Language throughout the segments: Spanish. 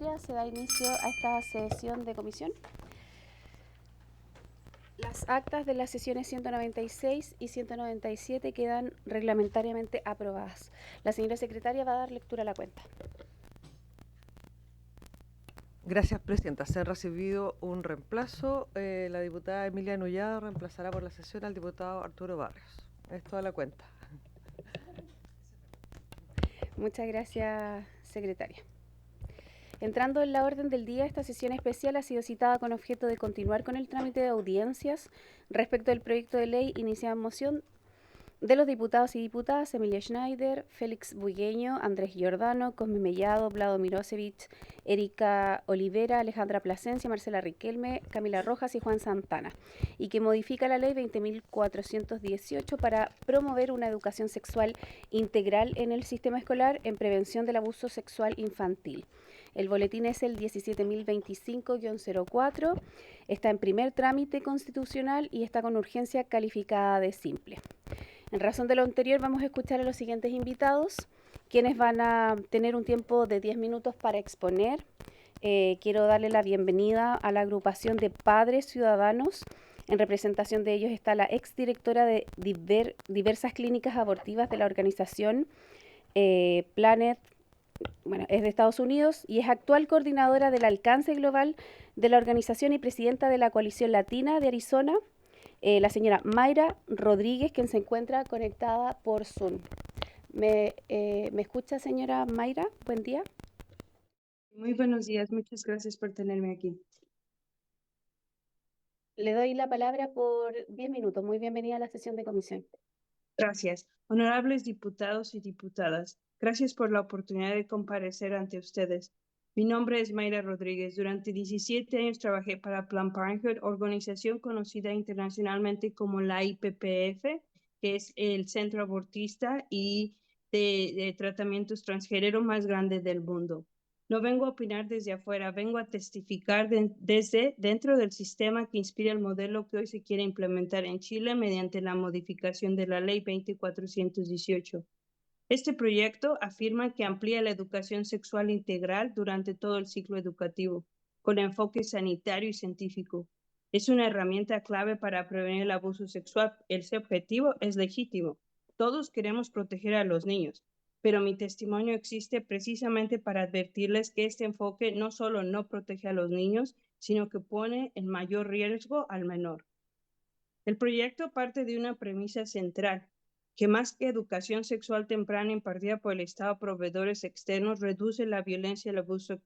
Patria se da inicio a esta sesión de comisión. Las actas de las sesiones 196 y 197 quedan reglamentariamente aprobadas. La señora secretaria va a dar lectura a la cuenta. Gracias, Presidenta. Se ha recibido un reemplazo. La diputada Emilia Nullado reemplazará por la sesión al diputado Arturo Barrios. Es toda la cuenta. Muchas gracias, secretaria. Entrando en la orden del día, esta sesión especial ha sido citada con objeto de continuar con el trámite de audiencias respecto del proyecto de ley iniciado en moción de los diputados y diputadas Emilia Schneider, Félix Bugueño, Andrés Giordano, Cosme Mellado, Vlado Mirosevich, Erika Olivera, Alejandra Plasencia, Marcela Riquelme, Camila Rojas y Juan Santana, y que modifica la ley 20.418 para promover una educación sexual integral en el sistema escolar en prevención del abuso sexual infantil. El boletín es el 17.025-04, está en primer trámite constitucional y está con urgencia calificada de simple. En razón de lo anterior, vamos a escuchar a los siguientes invitados, quienes van a tener un tiempo de 10 minutos para exponer. Quiero darle la bienvenida a la agrupación de Padres Ciudadanos. En representación de ellos está la exdirectora de diversas clínicas abortivas de la organización Planet, es de Estados Unidos y es actual coordinadora del alcance global de la organización y presidenta de la Coalición Latina de Arizona, la señora Mayra Rodríguez, quien se encuentra conectada por Zoom. ¿Me escucha, señora Mayra? Buen día. Muy buenos días, muchas gracias por tenerme aquí. Le doy la palabra por 10 minutos. Muy bienvenida a la sesión de comisión. Gracias. Honorables diputados y diputadas, gracias por la oportunidad de comparecer ante ustedes. Mi nombre es Mayra Rodríguez. Durante 17 años trabajé para Planned Parenthood, organización conocida internacionalmente como la IPPF, que es el centro abortista y de tratamientos transgénero más grande del mundo. No vengo a opinar desde afuera, vengo a testificar desde dentro del sistema que inspira el modelo que hoy se quiere implementar en Chile mediante la modificación de la Ley 20.418. Este proyecto afirma que amplía la educación sexual integral durante todo el ciclo educativo, con enfoque sanitario y científico. Es una herramienta clave para prevenir el abuso sexual. Ese objetivo es legítimo. Todos queremos proteger a los niños, pero mi testimonio existe precisamente para advertirles que este enfoque no solo no protege a los niños, sino que pone en mayor riesgo al menor. El proyecto parte de una premisa central, que más que educación sexual temprana impartida por el Estado a proveedores externos, reduce la violencia y el abuso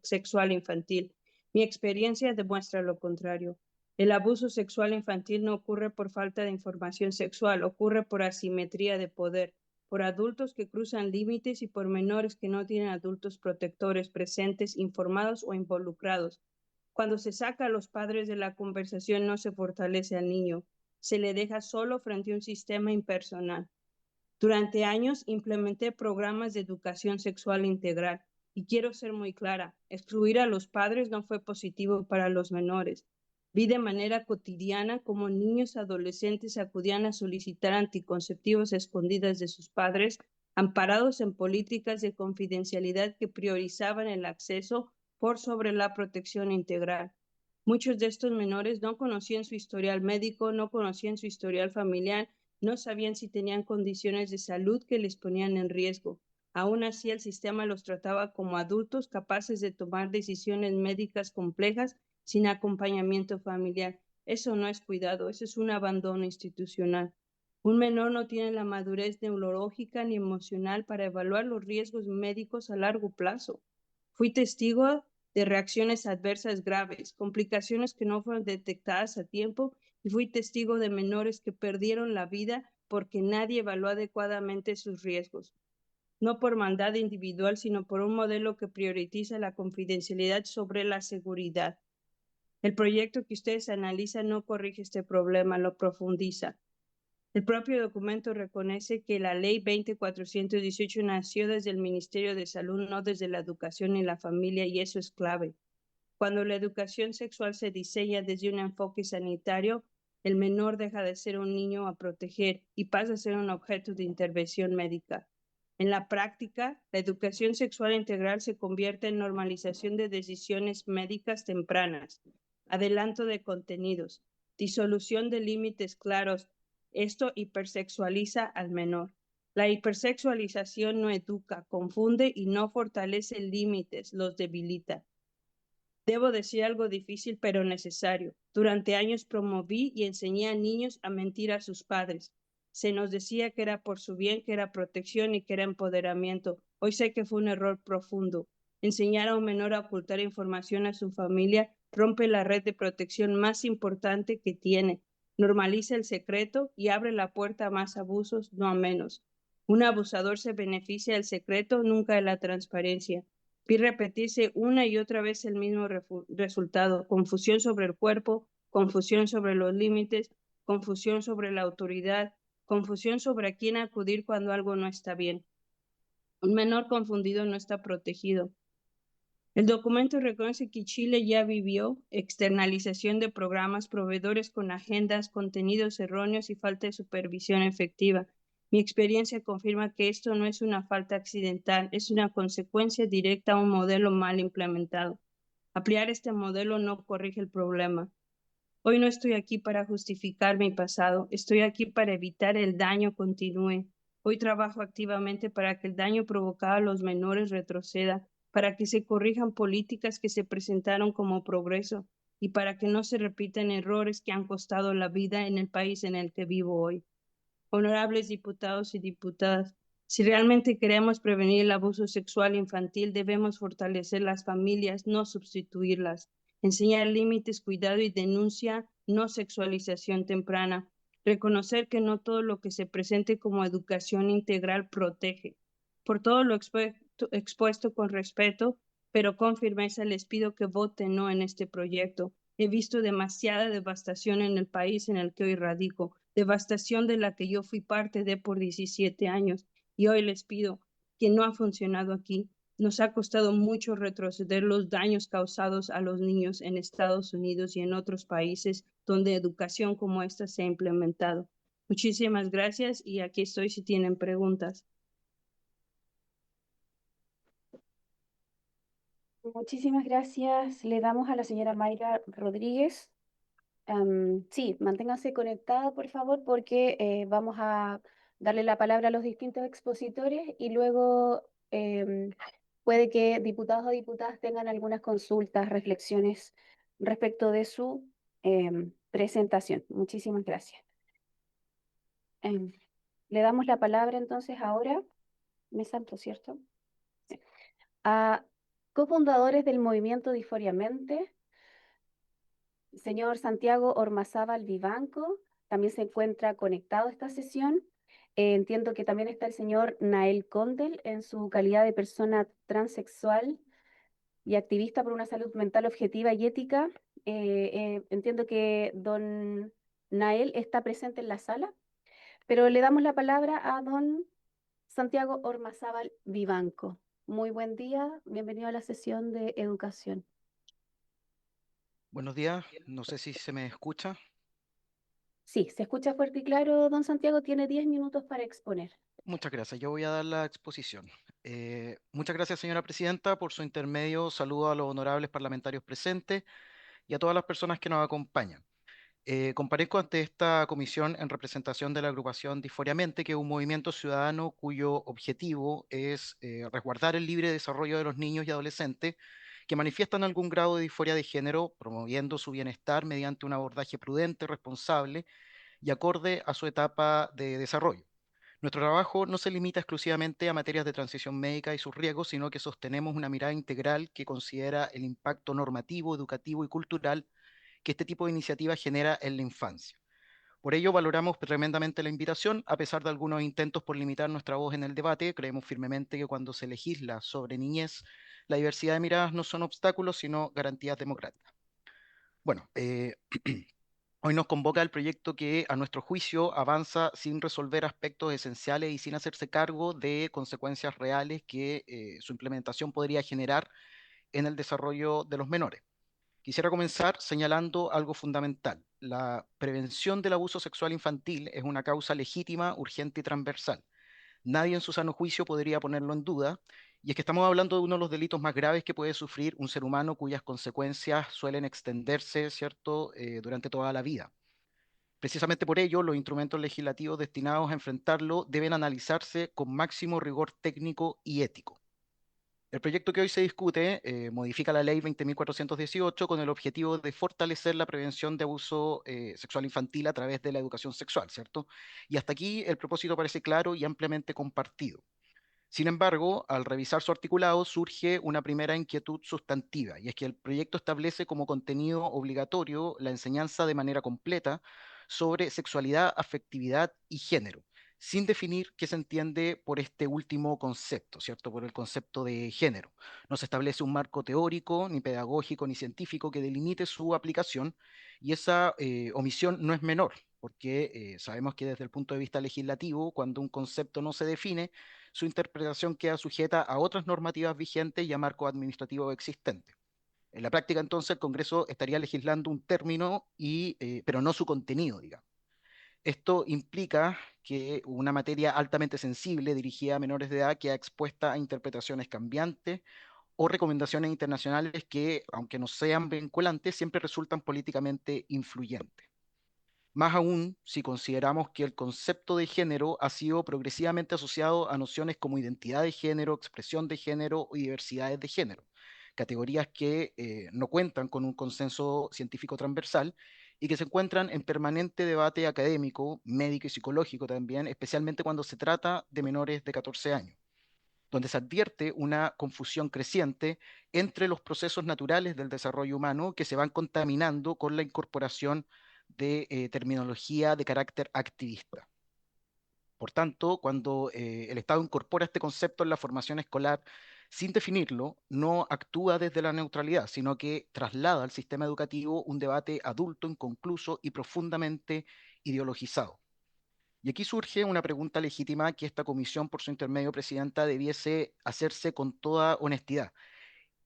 sexual infantil. Mi experiencia demuestra lo contrario. El abuso sexual infantil no ocurre por falta de información sexual, ocurre por asimetría de poder, por adultos que cruzan límites y por menores que no tienen adultos protectores presentes, informados o involucrados. Cuando se saca a los padres de la conversación, no se fortalece al niño, se le deja solo frente a un sistema impersonal. Durante años implementé programas de educación sexual integral y quiero ser muy clara, excluir a los padres no fue positivo para los menores. Vi de manera cotidiana cómo niños adolescentes acudían a solicitar anticonceptivos escondidas de sus padres, amparados en políticas de confidencialidad que priorizaban el acceso por sobre la protección integral. Muchos de estos menores no conocían su historial médico, no conocían su historial familiar, no sabían si tenían condiciones de salud que les ponían en riesgo. Aún así, el sistema los trataba como adultos capaces de tomar decisiones médicas complejas sin acompañamiento familiar. Eso no es cuidado, eso es un abandono institucional. Un menor no tiene la madurez neurológica ni emocional para evaluar los riesgos médicos a largo plazo. Fui testigo de reacciones adversas graves, complicaciones que no fueron detectadas a tiempo, y fui testigo de menores que perdieron la vida porque nadie evaluó adecuadamente sus riesgos. No por maldad individual, sino por un modelo que prioriza la confidencialidad sobre la seguridad. El proyecto que ustedes analizan no corrige este problema, lo profundiza. El propio documento reconoce que la Ley 20.418 nació desde el Ministerio de Salud, no desde la educación y la familia, y eso es clave. Cuando la educación sexual se diseña desde un enfoque sanitario, el menor deja de ser un niño a proteger y pasa a ser un objeto de intervención médica. En la práctica, la educación sexual integral se convierte en normalización de decisiones médicas tempranas, adelanto de contenidos, disolución de límites claros. Esto hipersexualiza al menor. La hipersexualización no educa, confunde y no fortalece límites, los debilita. Debo decir algo difícil pero necesario. Durante años promoví y enseñé a niños a mentir a sus padres. Se nos decía que era por su bien, que era protección y que era empoderamiento. Hoy sé que fue un error profundo. Enseñar a un menor a ocultar información a su familia rompe la red de protección más importante que tiene. Normaliza el secreto y abre la puerta a más abusos, no a menos. Un abusador se beneficia del secreto, nunca de la transparencia. Vi repetirse una y otra vez el mismo resultado: confusión sobre el cuerpo, confusión sobre los límites, confusión sobre la autoridad, confusión sobre a quién acudir cuando algo no está bien. Un menor confundido no está protegido. El documento reconoce que Chile ya vivió externalización de programas, proveedores con agendas, contenidos erróneos y falta de supervisión efectiva. Mi experiencia confirma que esto no es una falta accidental, es una consecuencia directa a un modelo mal implementado. Ampliar este modelo no corrige el problema. Hoy no estoy aquí para justificar mi pasado, estoy aquí para evitar el daño continúe. Hoy trabajo activamente para que el daño provocado a los menores retroceda, para que se corrijan políticas que se presentaron como progreso y para que no se repitan errores que han costado la vida en el país en el que vivo hoy. Honorables diputados y diputadas, si realmente queremos prevenir el abuso sexual infantil, debemos fortalecer las familias, no sustituirlas. Enseñar límites, cuidado y denuncia, no sexualización temprana. Reconocer que no todo lo que se presente como educación integral protege. Por todo lo expuesto con respeto, pero con firmeza, les pido que voten no en este proyecto. He visto demasiada devastación en el país en el que hoy radico, devastación de la que yo fui parte de por 17 años, y hoy les pido que no ha funcionado aquí. Nos ha costado mucho retroceder los daños causados a los niños en Estados Unidos y en otros países donde educación como esta se ha implementado. Muchísimas gracias y aquí estoy si tienen preguntas. Muchísimas gracias. Le damos a la señora Mayra Rodríguez. Sí, manténgase conectada, por favor, porque vamos a darle la palabra a los distintos expositores y luego puede que diputados o diputadas tengan algunas consultas, reflexiones respecto de su presentación. Muchísimas gracias. Em, Le damos la palabra entonces ahora, me salto, ¿cierto? Sí. A cofundadores del movimiento Disforiamente, señor Santiago Ormazábal Vivanco, también se encuentra conectado a esta sesión. Entiendo que también está el señor Nael Condel en su calidad de persona transexual y activista por una salud mental objetiva y ética. Entiendo que don Nael está presente en la sala, pero le damos la palabra a don Santiago Ormazábal Vivanco. Muy buen día, bienvenido a la sesión de educación. Buenos días, no sé si se me escucha. Sí, se escucha fuerte y claro, don Santiago, tiene 10 minutos para exponer. Muchas gracias, yo voy a dar la exposición. Muchas gracias, señora presidenta, por su intermedio. Saludo a los honorables parlamentarios presentes y a todas las personas que nos acompañan. Comparezco ante esta comisión en representación de la agrupación Disforiamente, que es un movimiento ciudadano cuyo objetivo es resguardar el libre desarrollo de los niños y adolescentes que manifiestan algún grado de disforia de género, promoviendo su bienestar mediante un abordaje prudente, responsable y acorde a su etapa de desarrollo. Nuestro trabajo no se limita exclusivamente a materias de transición médica y sus riesgos, sino que sostenemos una mirada integral que considera el impacto normativo, educativo y cultural que este tipo de iniciativa genera en la infancia. Por ello, valoramos tremendamente la invitación, a pesar de algunos intentos por limitar nuestra voz en el debate. Creemos firmemente que cuando se legisla sobre niñez, la diversidad de miradas no son obstáculos, sino garantías democráticas. Bueno, hoy nos convoca el proyecto que, a nuestro juicio, avanza sin resolver aspectos esenciales y sin hacerse cargo de consecuencias reales que su implementación podría generar en el desarrollo de los menores. Quisiera comenzar señalando algo fundamental. La prevención del abuso sexual infantil es una causa legítima, urgente y transversal. Nadie en su sano juicio podría ponerlo en duda, y es que estamos hablando de uno de los delitos más graves que puede sufrir un ser humano cuyas consecuencias suelen extenderse, ¿cierto?, durante toda la vida. Precisamente por ello, los instrumentos legislativos destinados a enfrentarlo deben analizarse con máximo rigor técnico y ético. El proyecto que hoy se discute modifica la ley 20.418 con el objetivo de fortalecer la prevención de abuso sexual infantil a través de la educación sexual, ¿cierto? Y hasta aquí el propósito parece claro y ampliamente compartido. Sin embargo, al revisar su articulado surge una primera inquietud sustantiva, y es que el proyecto establece como contenido obligatorio la enseñanza de manera completa sobre sexualidad, afectividad y género, sin definir qué se entiende por este último concepto, ¿cierto? Por el concepto de género. No se establece un marco teórico, ni pedagógico, ni científico que delimite su aplicación, y esa omisión no es menor, porque sabemos que desde el punto de vista legislativo, cuando un concepto no se define, su interpretación queda sujeta a otras normativas vigentes y a marcos administrativos existentes. En la práctica, entonces, el Congreso estaría legislando un término, pero no su contenido, digamos. Esto implica que una materia altamente sensible dirigida a menores de edad queda expuesta a interpretaciones cambiantes o recomendaciones internacionales que, aunque no sean vinculantes, siempre resultan políticamente influyentes. Más aún si consideramos que el concepto de género ha sido progresivamente asociado a nociones como identidad de género, expresión de género y diversidades de género, categorías que no cuentan con un consenso científico transversal y que se encuentran en permanente debate académico, médico y psicológico también, especialmente cuando se trata de menores de 14 años, donde se advierte una confusión creciente entre los procesos naturales del desarrollo humano que se van contaminando con la incorporación de terminología de carácter activista. Por tanto, cuando el Estado incorpora este concepto en la formación escolar sin definirlo, no actúa desde la neutralidad, sino que traslada al sistema educativo un debate adulto, inconcluso y profundamente ideologizado. Y aquí surge una pregunta legítima que esta comisión, por su intermedio, presidenta, debiese hacerse con toda honestidad.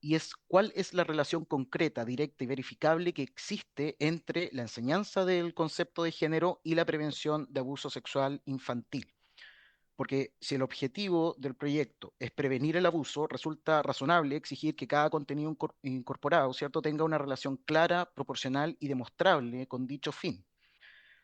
Y es cuál es la relación concreta, directa y verificable que existe entre la enseñanza del concepto de género y la prevención de abuso sexual infantil. Porque si el objetivo del proyecto es prevenir el abuso, resulta razonable exigir que cada contenido incorporado, ¿cierto?, tenga una relación clara, proporcional y demostrable con dicho fin.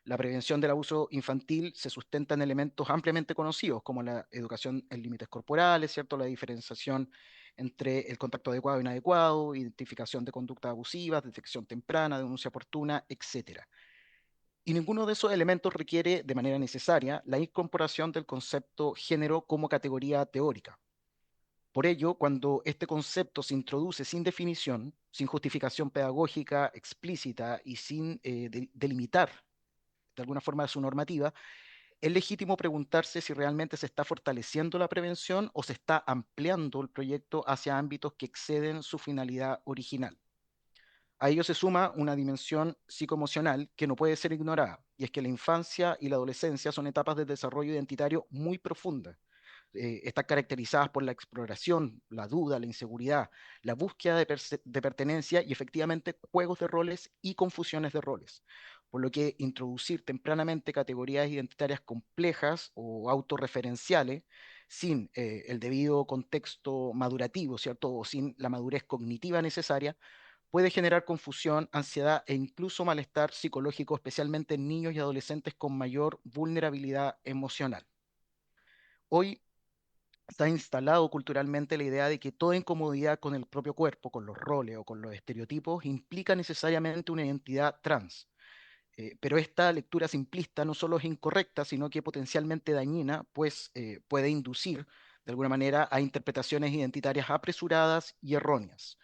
La prevención del abuso infantil se sustenta en elementos ampliamente conocidos, como la educación en límites corporales, ¿cierto? La diferenciación entre el contacto adecuado e inadecuado, identificación de conductas abusivas, detección temprana, denuncia oportuna, etcétera. Y ninguno de esos elementos requiere de manera necesaria la incorporación del concepto género como categoría teórica. Por ello, cuando este concepto se introduce sin definición, sin justificación pedagógica explícita y sin delimitar de alguna forma su normativa, es legítimo preguntarse si realmente se está fortaleciendo la prevención o se está ampliando el proyecto hacia ámbitos que exceden su finalidad original. A ello se suma una dimensión psicoemocional que no puede ser ignorada, y es que la infancia y la adolescencia son etapas de desarrollo identitario muy profundas. Están caracterizadas por la exploración, la duda, la inseguridad, la búsqueda de pertenencia y efectivamente juegos de roles y confusiones de roles. Por lo que introducir tempranamente categorías identitarias complejas o autorreferenciales sin el debido contexto madurativo, ¿cierto? O sin la madurez cognitiva necesaria, puede generar confusión, ansiedad e incluso malestar psicológico, especialmente en niños y adolescentes con mayor vulnerabilidad emocional. Hoy está instalado culturalmente la idea de que toda incomodidad con el propio cuerpo, con los roles o con los estereotipos, implica necesariamente una identidad trans. Pero esta lectura simplista no solo es incorrecta, sino que potencialmente dañina, pues puede inducir de alguna manera a interpretaciones identitarias apresuradas y erróneas.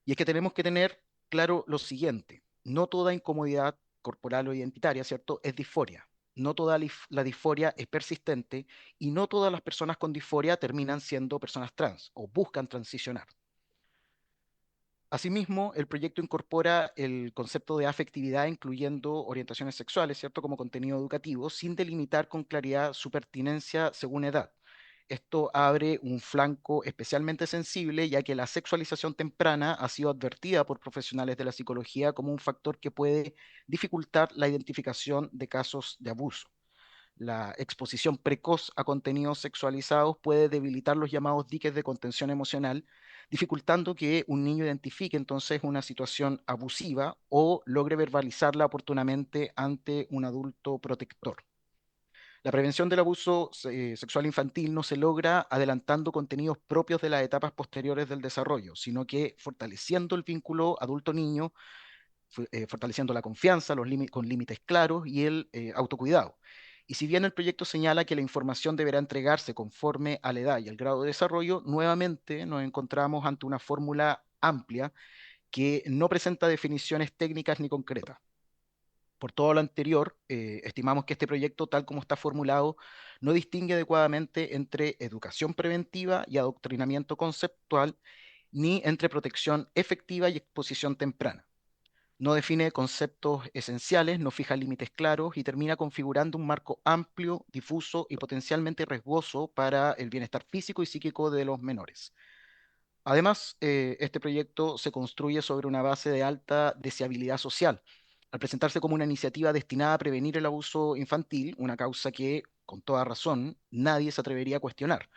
Y es que tenemos que tener claro lo siguiente: no toda incomodidad corporal o identitaria, ¿cierto?, es disforia. No toda la disforia es persistente y no todas las personas con disforia terminan siendo personas trans o buscan transicionar. Asimismo, el proyecto incorpora el concepto de afectividad, incluyendo orientaciones sexuales, ¿cierto?, como contenido educativo, sin delimitar con claridad su pertinencia según edad. Esto abre un flanco especialmente sensible, ya que la sexualización temprana ha sido advertida por profesionales de la psicología como un factor que puede dificultar la identificación de casos de abuso. la exposición precoz a contenidos sexualizados puede debilitar los llamados diques de contención emocional, dificultando que un niño identifique entonces una situación abusiva o logre verbalizarla oportunamente ante un adulto protector. La prevención del abuso sexual infantil no se logra adelantando contenidos propios de las etapas posteriores del desarrollo, sino que fortaleciendo el vínculo adulto-niño, fortaleciendo la confianza, con límites claros y el autocuidado. Y si bien el proyecto señala que la información deberá entregarse conforme a la edad y el grado de desarrollo, nuevamente nos encontramos ante una fórmula amplia que no presenta definiciones técnicas ni concretas. Por todo lo anterior, estimamos que este proyecto, tal como está formulado, no distingue adecuadamente entre educación preventiva y adoctrinamiento conceptual, ni entre protección efectiva y exposición temprana. No define conceptos esenciales, no fija límites claros y termina configurando un marco amplio, difuso y potencialmente riesgoso para el bienestar físico y psíquico de los menores. Además, este proyecto se construye sobre una base de alta deseabilidad social, al presentarse como una iniciativa destinada a prevenir el abuso infantil, una causa que, con toda razón, nadie se atrevería a cuestionar.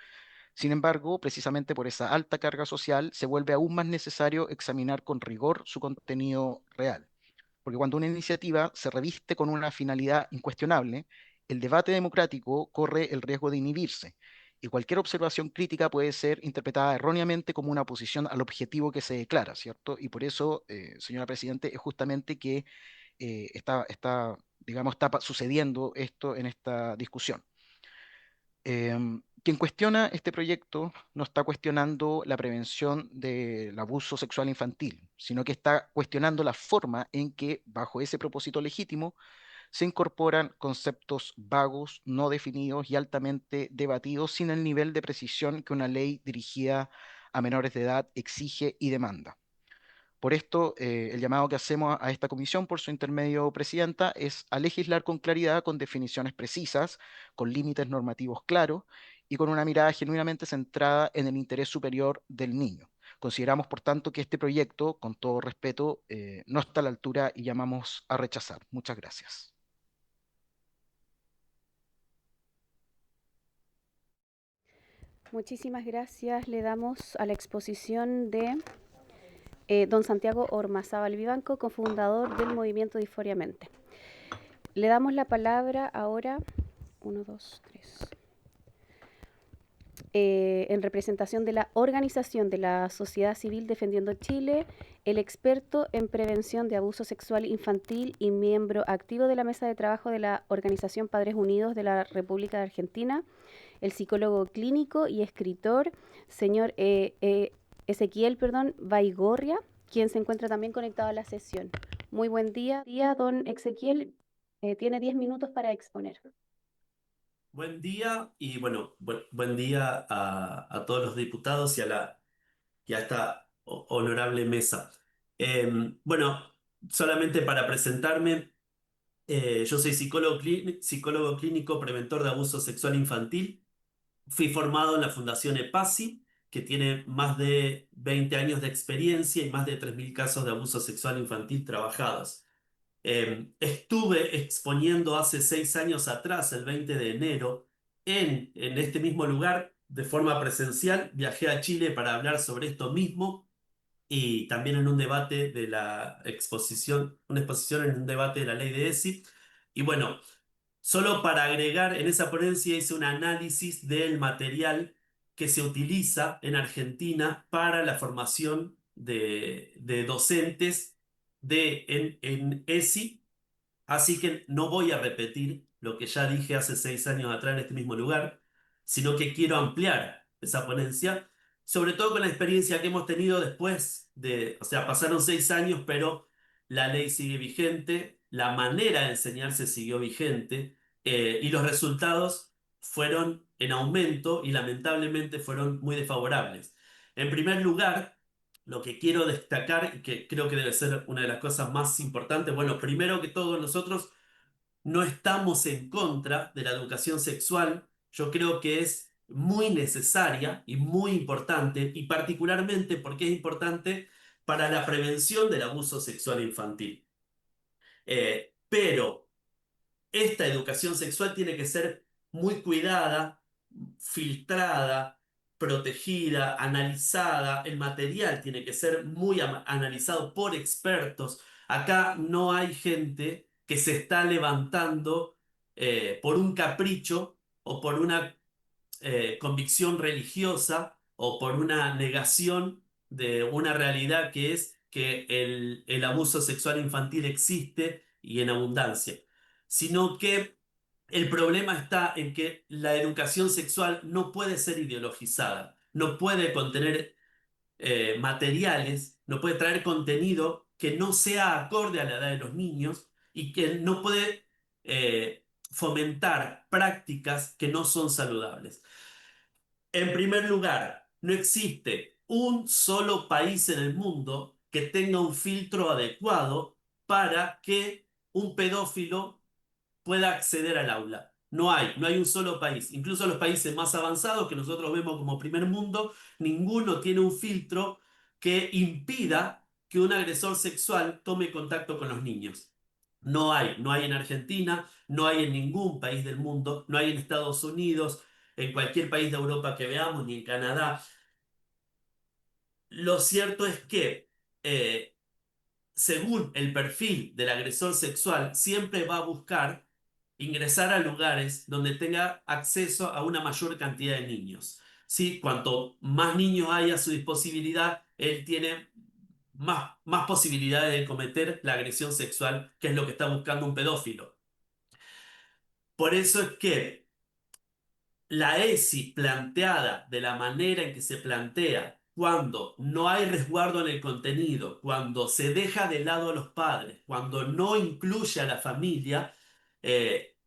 Sin embargo, precisamente por esa alta carga social, se vuelve aún más necesario examinar con rigor su contenido real. Porque cuando una iniciativa se reviste con una finalidad incuestionable, el debate democrático corre el riesgo de inhibirse, y cualquier observación crítica puede ser interpretada erróneamente como una oposición al objetivo que se declara, ¿cierto? Y por eso, señora Presidente, es justamente que digamos, está sucediendo esto en esta discusión. Quien cuestiona este proyecto no está cuestionando la prevención del abuso sexual infantil, sino que está cuestionando la forma en que, bajo ese propósito legítimo, se incorporan conceptos vagos, no definidos y altamente debatidos sin el nivel de precisión que una ley dirigida a menores de edad exige y demanda. Por esto, el llamado que hacemos a esta comisión, por su intermedio, Presidenta, es a legislar con claridad, con definiciones precisas, con límites normativos claros y con una mirada genuinamente centrada en el interés superior del niño. Consideramos, por tanto, que este proyecto, con todo respeto, no está a la altura y llamamos a rechazar. Muchas gracias. Muchísimas gracias. Le damos a la exposición de don Santiago Ormazábal Vivanco, cofundador del movimiento Disforiamente. Le damos la palabra ahora, 1, 2, 3, en representación de la organización de la sociedad civil Defendiendo Chile, el experto en prevención de abuso sexual infantil y miembro activo de la mesa de trabajo de la Organización Padres Unidos de la República de Argentina, el psicólogo clínico y escritor, señor Ezequiel Baigorria, quien se encuentra también conectado a la sesión. Muy buen día, don Ezequiel. Tiene 10 minutos para exponer. Buen día y bueno, buen día a todos los diputados y a esta honorable mesa. Bueno, solamente para presentarme, yo soy psicólogo clínico preventor de abuso sexual infantil. Fui formado en la Fundación EPASI, que tiene más de 20 años de experiencia y más de 3.000 casos de abuso sexual infantil trabajados. Estuve exponiendo hace 6 años atrás, el 20 de enero, en este mismo lugar de forma presencial. Viajé a Chile para hablar sobre esto mismo y también en un debate de la exposición, una exposición en un debate de la ley de ESI. Y bueno, solo para agregar, en esa ponencia hice un análisis del material que se utiliza en Argentina para la formación de docentes en ESI. Así que no voy a repetir lo que ya dije hace 6 años atrás en este mismo lugar, sino que quiero ampliar esa ponencia, sobre todo con la experiencia que hemos tenido después o sea, pasaron 6 años, pero la ley sigue vigente, la manera de enseñarse siguió vigente, y los resultados fueron en aumento y lamentablemente fueron muy desfavorables. En primer lugar, lo que quiero destacar, y que creo que debe ser una de las cosas más importantes, bueno, primero que todo, nosotros no estamos en contra de la educación sexual. Yo creo que es muy necesaria y muy importante, y particularmente porque es importante para la prevención del abuso sexual infantil. Pero esta educación sexual tiene que ser muy cuidada, filtrada, protegida, analizada. El material tiene que ser muy analizado por expertos. Acá no hay gente que se está levantando por un capricho o por una convicción religiosa o por una negación de una realidad que es que el abuso sexual infantil existe y en abundancia, sino que el problema está en que la educación sexual no puede ser ideologizada, no puede contener materiales, no puede traer contenido que no sea acorde a la edad de los niños y que no puede fomentar prácticas que no son saludables. En primer lugar, no existe un solo país en el mundo que tenga un filtro adecuado para que un pedófilo pueda acceder al aula. No hay un solo país. Incluso los países más avanzados que nosotros vemos como primer mundo, ninguno tiene un filtro que impida que un agresor sexual tome contacto con los niños. No hay en Argentina, no hay en ningún país del mundo, no hay en Estados Unidos, en cualquier país de Europa que veamos, ni en Canadá. Lo cierto es que eh, según el perfil del agresor sexual, siempre va a buscar ingresar a lugares donde tenga acceso a una mayor cantidad de niños. ¿Sí? Cuanto más niños hay a su disponibilidad, él tiene más posibilidades de cometer la agresión sexual, que es lo que está buscando un pedófilo. Por eso es que la ESI planteada de la manera en que se plantea, cuando no hay resguardo en el contenido, cuando se deja de lado a los padres, cuando no incluye a la familia,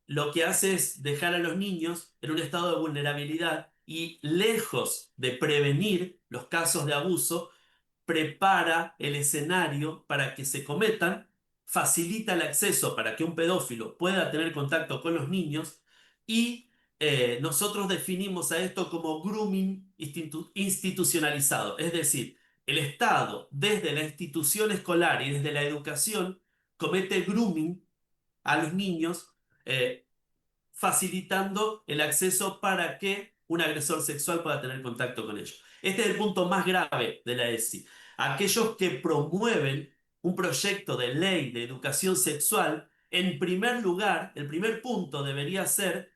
lo que hace es dejar a los niños en un estado de vulnerabilidad y lejos de prevenir los casos de abuso, prepara el escenario para que se cometan, facilita el acceso para que un pedófilo pueda tener contacto con los niños y nosotros definimos a esto como grooming institucionalizado. Es decir, el Estado, desde la institución escolar y desde la educación, comete grooming a los niños, facilitando el acceso para que un agresor sexual pueda tener contacto con ellos. Este es el punto más grave de la ESI. Aquellos que promueven un proyecto de ley de educación sexual, en primer lugar, el primer punto debería ser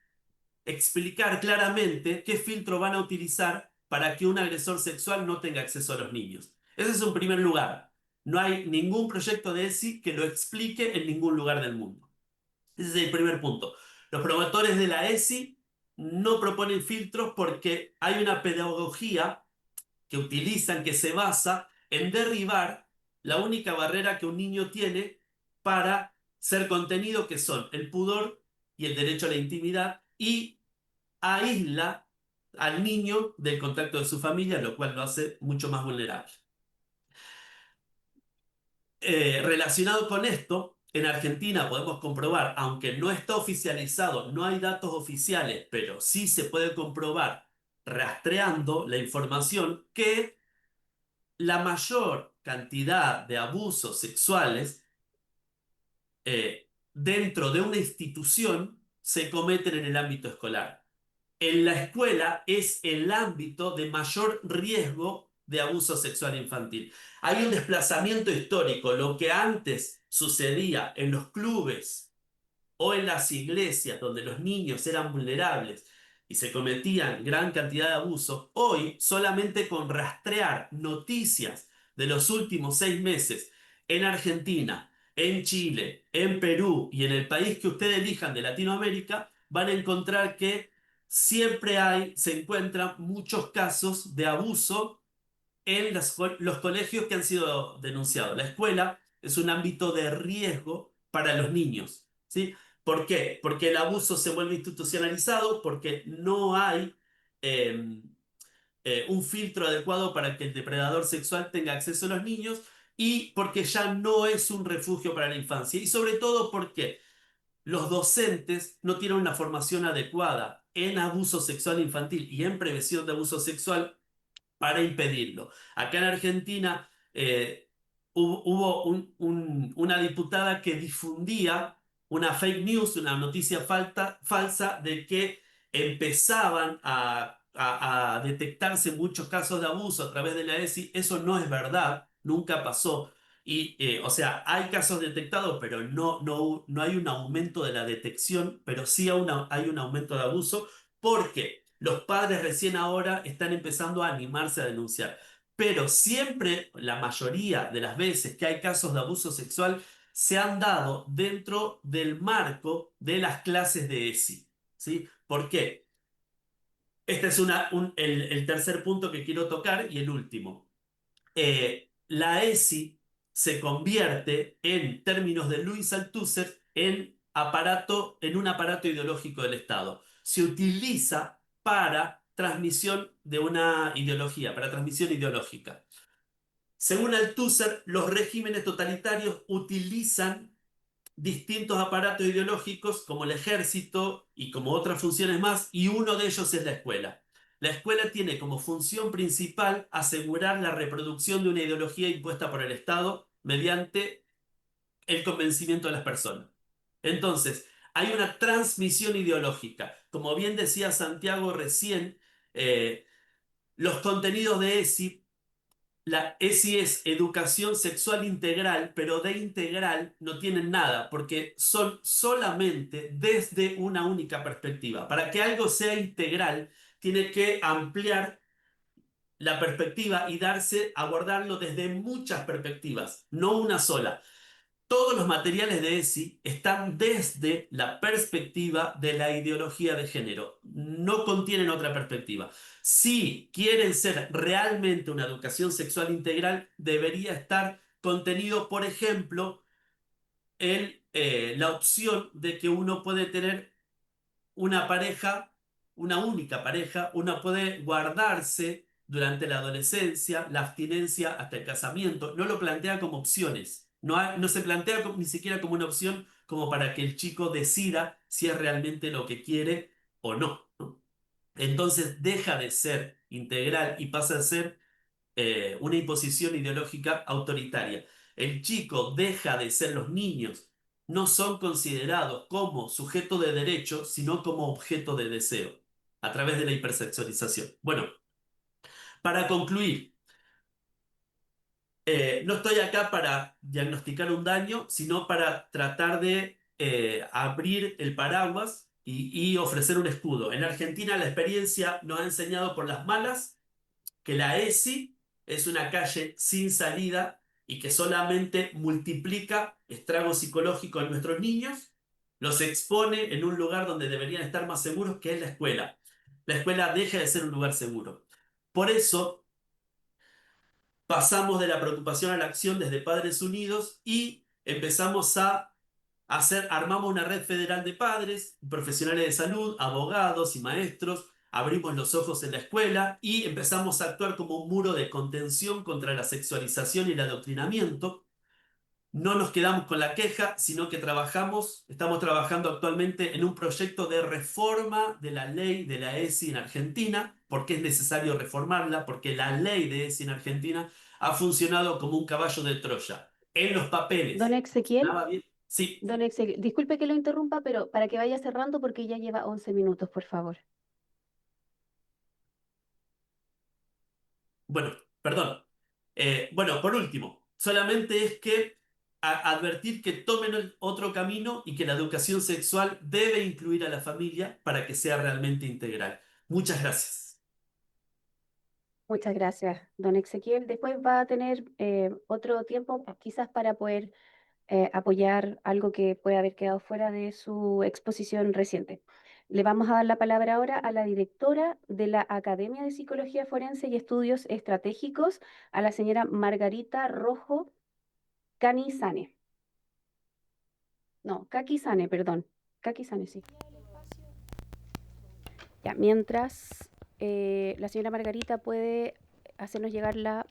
explicar claramente qué filtro van a utilizar para que un agresor sexual no tenga acceso a los niños. Ese es un primer lugar. No hay ningún proyecto de ESI que lo explique en ningún lugar del mundo. Ese es el primer punto. Los promotores de la ESI no proponen filtros porque hay una pedagogía que utilizan que se basa en derribar la única barrera que un niño tiene para ser contenido, que son el pudor y el derecho a la intimidad, y aísla al niño del contacto de su familia, lo cual lo hace mucho más vulnerable. Relacionado con esto, en Argentina podemos comprobar, aunque no está oficializado, no hay datos oficiales, pero sí se puede comprobar rastreando la información que la mayor cantidad de abusos sexuales dentro de una institución se cometen en el ámbito escolar. En la escuela es el ámbito de mayor riesgo de abuso sexual infantil. Hay un desplazamiento histórico. Lo que antes sucedía en los clubes o en las iglesias donde los niños eran vulnerables y se cometían gran cantidad de abusos, hoy solamente con rastrear noticias de los últimos 6 meses en Argentina, en Chile, en Perú y en el país que ustedes elijan de Latinoamérica, van a encontrar que siempre se encuentran muchos casos de abuso en los colegios que han sido denunciados. La escuela es un ámbito de riesgo para los niños, ¿sí? ¿Por qué? Porque el abuso se vuelve institucionalizado, porque no hay eh, un filtro adecuado para que el depredador sexual tenga acceso a los niños y porque ya no es un refugio para la infancia. Y sobre todo porque los docentes no tienen una formación adecuada en abuso sexual infantil y en prevención de abuso sexual para impedirlo. Acá en Argentina hubo una diputada que difundía una fake news, una noticia falsa de que empezaban a detectarse muchos casos de abuso a través de la ESI. Eso no es verdad, nunca pasó. Y, o sea, hay casos detectados, pero no hay un aumento de la detección, pero sí hay un aumento de abuso porque los padres recién ahora están empezando a animarse a denunciar. Pero siempre, la mayoría de las veces que hay casos de abuso sexual, se han dado dentro del marco de las clases de ESI. ¿Sí? ¿Por qué? Este es el tercer punto que quiero tocar y el último. La ESI se convierte, en términos de Luis Althusser, en un aparato ideológico del Estado. Se utiliza para transmisión de una ideología, para transmisión ideológica. Según Althusser, los regímenes totalitarios utilizan distintos aparatos ideológicos como el ejército y como otras funciones más, y uno de ellos es la escuela. La escuela tiene como función principal asegurar la reproducción de una ideología impuesta por el Estado mediante el convencimiento de las personas. Entonces, hay una transmisión ideológica. Como bien decía Santiago recién, los contenidos de ESI, la ESI es educación sexual integral, pero de integral no tienen nada, porque son solamente desde una única perspectiva. Para que algo sea integral, tiene que ampliar la perspectiva y abordarlo desde muchas perspectivas, no una sola. Todos los materiales de ESI están desde la perspectiva de la ideología de género. No contienen otra perspectiva. Si quieren ser realmente una educación sexual integral, debería estar contenido, por ejemplo, la opción de que uno puede tener una pareja, una única pareja, uno puede guardarse durante la adolescencia, la abstinencia hasta el casamiento. No lo plantea como opciones. No se plantea ni siquiera como una opción como para que el chico decida si es realmente lo que quiere o no, ¿no? Entonces deja de ser integral y pasa a ser una imposición ideológica autoritaria. El chico deja de ser, los niños no son considerados como sujeto de derecho, sino como objeto de deseo, a través de la hipersexualización. Bueno, para concluir, no estoy acá para diagnosticar un daño, sino para tratar de abrir el paraguas y ofrecer un escudo. En Argentina la experiencia nos ha enseñado por las malas que la ESI es una calle sin salida y que solamente multiplica estragos psicológicos en nuestros niños, los expone en un lugar donde deberían estar más seguros, que es la escuela. La escuela deja de ser un lugar seguro. Por eso pasamos de la preocupación a la acción desde Padres Unidos y empezamos armamos una red federal de padres, profesionales de salud, abogados y maestros, abrimos los ojos en la escuela y empezamos a actuar como un muro de contención contra la sexualización y el adoctrinamiento. No nos quedamos con la queja, sino que estamos trabajando actualmente en un proyecto de reforma de la ley de la ESI en Argentina, porque es necesario reformarla, porque la ley de ESI en Argentina ha funcionado como un caballo de Troya. En los Don papeles Ezequiel, funcionaba bien. Sí. don Ezequiel, disculpe que lo interrumpa, pero para que vaya cerrando porque ya lleva 11 minutos, por favor. Bueno, perdón. Bueno, por último, solamente es que advertir que tomen otro camino y que la educación sexual debe incluir a la familia para que sea realmente integral. Muchas gracias. Muchas gracias, don Ezequiel. Después va a tener otro tiempo quizás para poder apoyar algo que puede haber quedado fuera de su exposición reciente. Le vamos a dar la palabra ahora a la directora de la Academia de Psicología Forense y Estudios Estratégicos, a la señora Margarita Rojo Canizane. No, Kakizane, perdón. Kakizane, sí. Ya, mientras la señora Margarita puede hacernos llegar la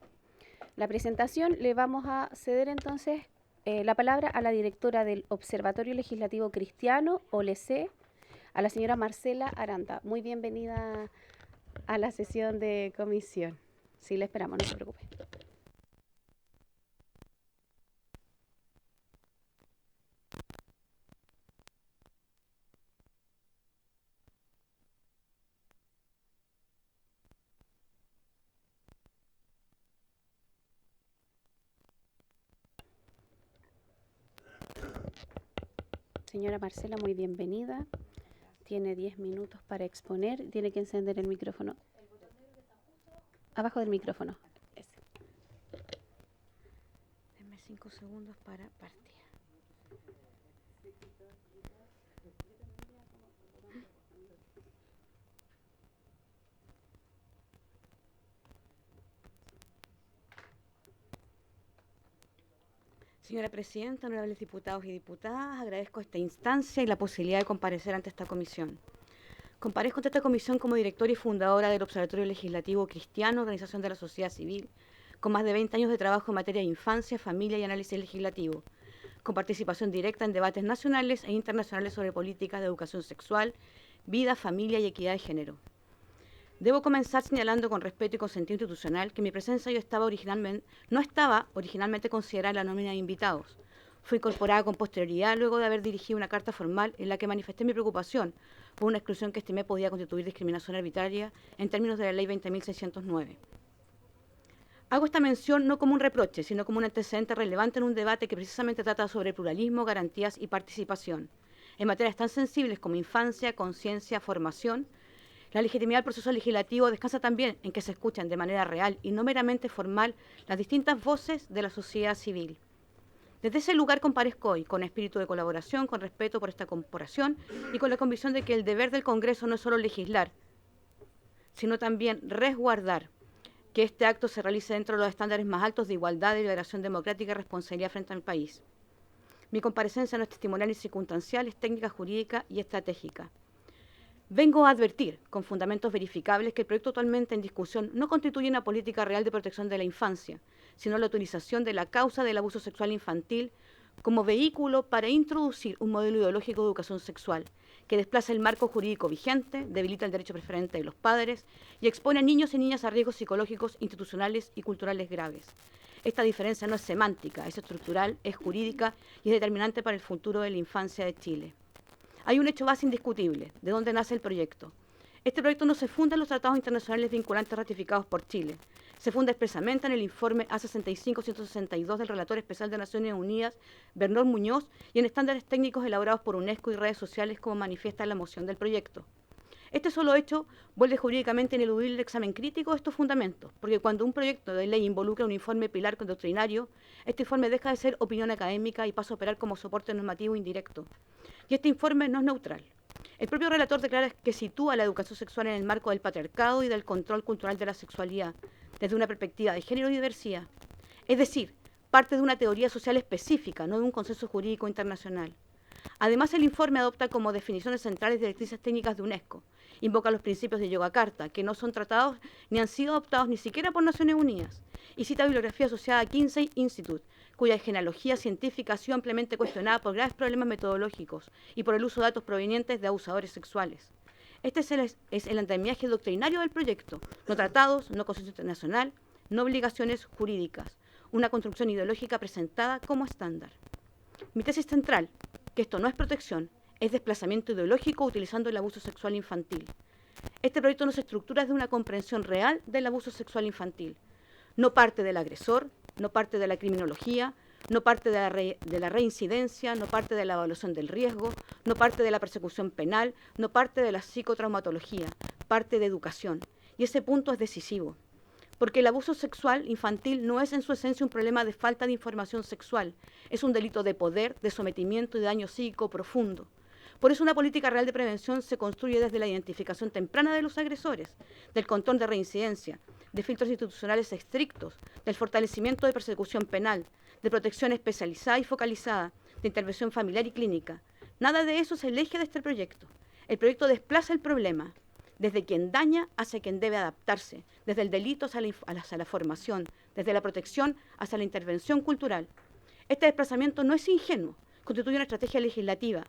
presentación, le vamos a ceder entonces la palabra a la directora del Observatorio Legislativo Cristiano, OLC, a la señora Marcela Aranda. Muy bienvenida a la sesión de comisión. Sí, la esperamos, no se preocupe. Señora Marcela, muy bienvenida. Tiene 10 minutos para exponer. Tiene que encender el micrófono. Abajo del micrófono. Ese. Denme 5 segundos para partir. Señora Presidenta, honorables diputados y diputadas, agradezco esta instancia y la posibilidad de comparecer ante esta comisión. Comparezco ante esta comisión como directora y fundadora del Observatorio Legislativo Cristiano, organización de la sociedad civil, con más de 20 años de trabajo en materia de infancia, familia y análisis legislativo, con participación directa en debates nacionales e internacionales sobre políticas de educación sexual, vida, familia y equidad de género. Debo comenzar señalando con respeto y con sentido institucional que mi presencia no estaba originalmente considerada en la nómina de invitados. Fue incorporada con posterioridad luego de haber dirigido una carta formal en la que manifesté mi preocupación por una exclusión que estimé podía constituir discriminación arbitraria en términos de la Ley 20.609. Hago esta mención no como un reproche, sino como un antecedente relevante en un debate que precisamente trata sobre pluralismo, garantías y participación. En materias tan sensibles como infancia, conciencia, formación, la legitimidad del proceso legislativo descansa también en que se escuchan de manera real y no meramente formal las distintas voces de la sociedad civil. Desde ese lugar comparezco hoy con espíritu de colaboración, con respeto por esta corporación y con la convicción de que el deber del Congreso no es solo legislar, sino también resguardar que este acto se realice dentro de los estándares más altos de igualdad, de liberación democrática y responsabilidad frente al país. Mi comparecencia no es testimonial ni circunstancial, es técnica, jurídica y estratégica. Vengo a advertir, con fundamentos verificables, que el proyecto actualmente en discusión no constituye una política real de protección de la infancia, sino la utilización de la causa del abuso sexual infantil como vehículo para introducir un modelo ideológico de educación sexual que desplaza el marco jurídico vigente, debilita el derecho preferente de los padres y expone a niños y niñas a riesgos psicológicos, institucionales y culturales graves. Esta diferencia no es semántica, es estructural, es jurídica y es determinante para el futuro de la infancia de Chile. Hay un hecho base indiscutible, de dónde nace el proyecto. Este proyecto no se funda en los tratados internacionales vinculantes ratificados por Chile. Se funda expresamente en el informe A65-162 del Relator Especial de Naciones Unidas, Bernard Muñoz, y en estándares técnicos elaborados por UNESCO y redes sociales, como manifiesta la moción del proyecto. Este solo hecho vuelve jurídicamente ineludible el examen crítico de estos fundamentos, porque cuando un proyecto de ley involucra un informe pilar doctrinario, este informe deja de ser opinión académica y pasa a operar como soporte normativo indirecto. Y este informe no es neutral. El propio relator declara que sitúa la educación sexual en el marco del patriarcado y del control cultural de la sexualidad, desde una perspectiva de género y diversidad. Es decir, parte de una teoría social específica, no de un consenso jurídico internacional. Además, el informe adopta como definiciones centrales directrices técnicas de UNESCO, invoca los principios de Yogyakarta, que no son tratados ni han sido adoptados ni siquiera por Naciones Unidas, y cita bibliografía asociada a Kinsey Institute, cuya genealogía científica ha sido ampliamente cuestionada por graves problemas metodológicos y por el uso de datos provenientes de abusadores sexuales. Este es el andamiaje doctrinario del proyecto, no tratados, no consenso internacional, no obligaciones jurídicas, una construcción ideológica presentada como estándar. Mi tesis central, que esto no es protección, es desplazamiento ideológico utilizando el abuso sexual infantil. Este proyecto no se estructura desde una comprensión real del abuso sexual infantil. No parte del agresor, no parte de la criminología, no parte de la reincidencia, no parte de la evaluación del riesgo, no parte de la persecución penal, no parte de la psicotraumatología, parte de educación. Y ese punto es decisivo, porque el abuso sexual infantil no es en su esencia un problema de falta de información sexual, es un delito de poder, de sometimiento y de daño psíquico profundo. Por eso una política real de prevención se construye desde la identificación temprana de los agresores, del control de reincidencia, de filtros institucionales estrictos, del fortalecimiento de persecución penal, de protección especializada y focalizada, de intervención familiar y clínica. Nada de eso es el eje de este proyecto. El proyecto desplaza el problema desde quien daña hacia quien debe adaptarse, desde el delito hacia la formación, desde la protección hacia la intervención cultural. Este desplazamiento no es ingenuo, constituye una estrategia legislativa,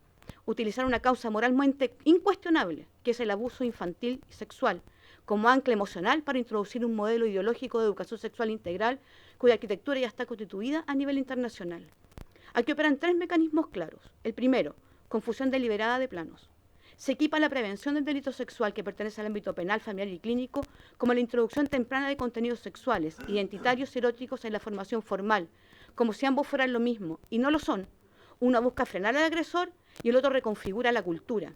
utilizar una causa moralmente incuestionable, que es el abuso infantil y sexual, como ancla emocional para introducir un modelo ideológico de educación sexual integral cuya arquitectura ya está constituida a nivel internacional. Aquí operan tres mecanismos claros. El primero, confusión deliberada de planos. Se equipa la prevención del delito sexual que pertenece al ámbito penal, familiar y clínico como la introducción temprana de contenidos sexuales, identitarios y eróticos en la formación formal, como si ambos fueran lo mismo, y no lo son. Uno busca frenar al agresor y el otro reconfigura la cultura.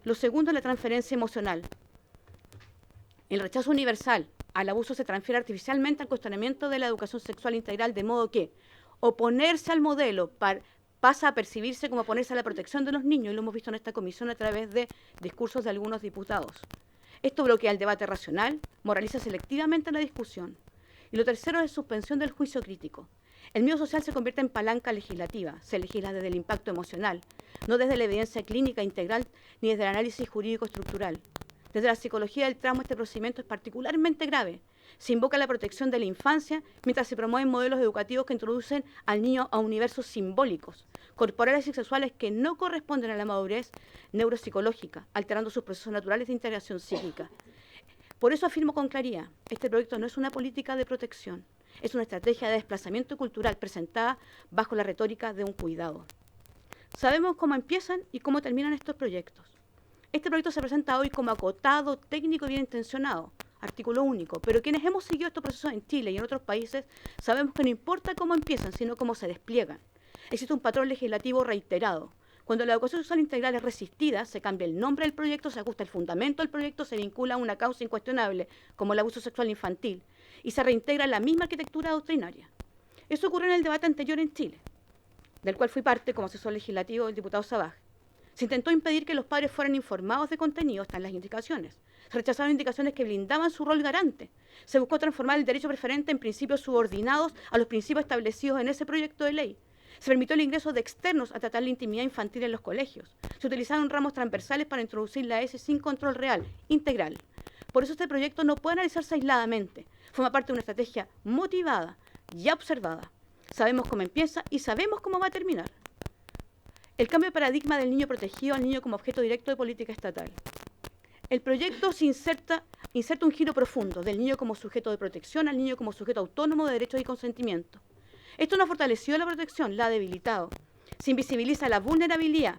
Lo segundo es la transferencia emocional. El rechazo universal al abuso se transfiere artificialmente al cuestionamiento de la educación sexual integral, de modo que oponerse al modelo pasa a percibirse como oponerse a la protección de los niños, y lo hemos visto en esta comisión a través de discursos de algunos diputados. Esto bloquea el debate racional, moraliza selectivamente la discusión. Y lo tercero es suspensión del juicio crítico. El miedo social se convierte en palanca legislativa, se legisla desde el impacto emocional, no desde la evidencia clínica integral ni desde el análisis jurídico estructural. Desde la psicología del trauma este procedimiento es particularmente grave. Se invoca la protección de la infancia mientras se promueven modelos educativos que introducen al niño a universos simbólicos, corporales y sexuales que no corresponden a la madurez neuropsicológica, alterando sus procesos naturales de integración psíquica. Por eso afirmo con claridad, este proyecto no es una política de protección, es una estrategia de desplazamiento cultural presentada bajo la retórica de un cuidado. Sabemos cómo empiezan y cómo terminan estos proyectos. Este proyecto se presenta hoy como acotado, técnico y bien intencionado, artículo único, pero quienes hemos seguido estos procesos en Chile y en otros países sabemos que no importa cómo empiezan, sino cómo se despliegan. Existe un patrón legislativo reiterado. Cuando la educación sexual integral es resistida, se cambia el nombre del proyecto, se ajusta el fundamento del proyecto, se vincula a una causa incuestionable, como el abuso sexual infantil, y se reintegra en la misma arquitectura doctrinaria. Eso ocurrió en el debate anterior en Chile, del cual fui parte como asesor legislativo del diputado Sabaj. Se intentó impedir que los padres fueran informados de contenido, están las indicaciones. Se rechazaron indicaciones que blindaban su rol garante. Se buscó transformar el derecho preferente en principios subordinados a los principios establecidos en ese proyecto de ley. Se permitió el ingreso de externos a tratar la intimidad infantil en los colegios. Se utilizaron ramos transversales para introducir la ESI sin control real, integral. Por eso este proyecto no puede analizarse aisladamente. Forma parte de una estrategia motivada, ya observada. Sabemos cómo empieza y sabemos cómo va a terminar. El cambio de paradigma del niño protegido al niño como objeto directo de política estatal. El proyecto inserta un giro profundo del niño como sujeto de protección al niño como sujeto autónomo de derechos y consentimiento. Esto no ha fortalecido la protección, la ha debilitado. Se invisibiliza la vulnerabilidad,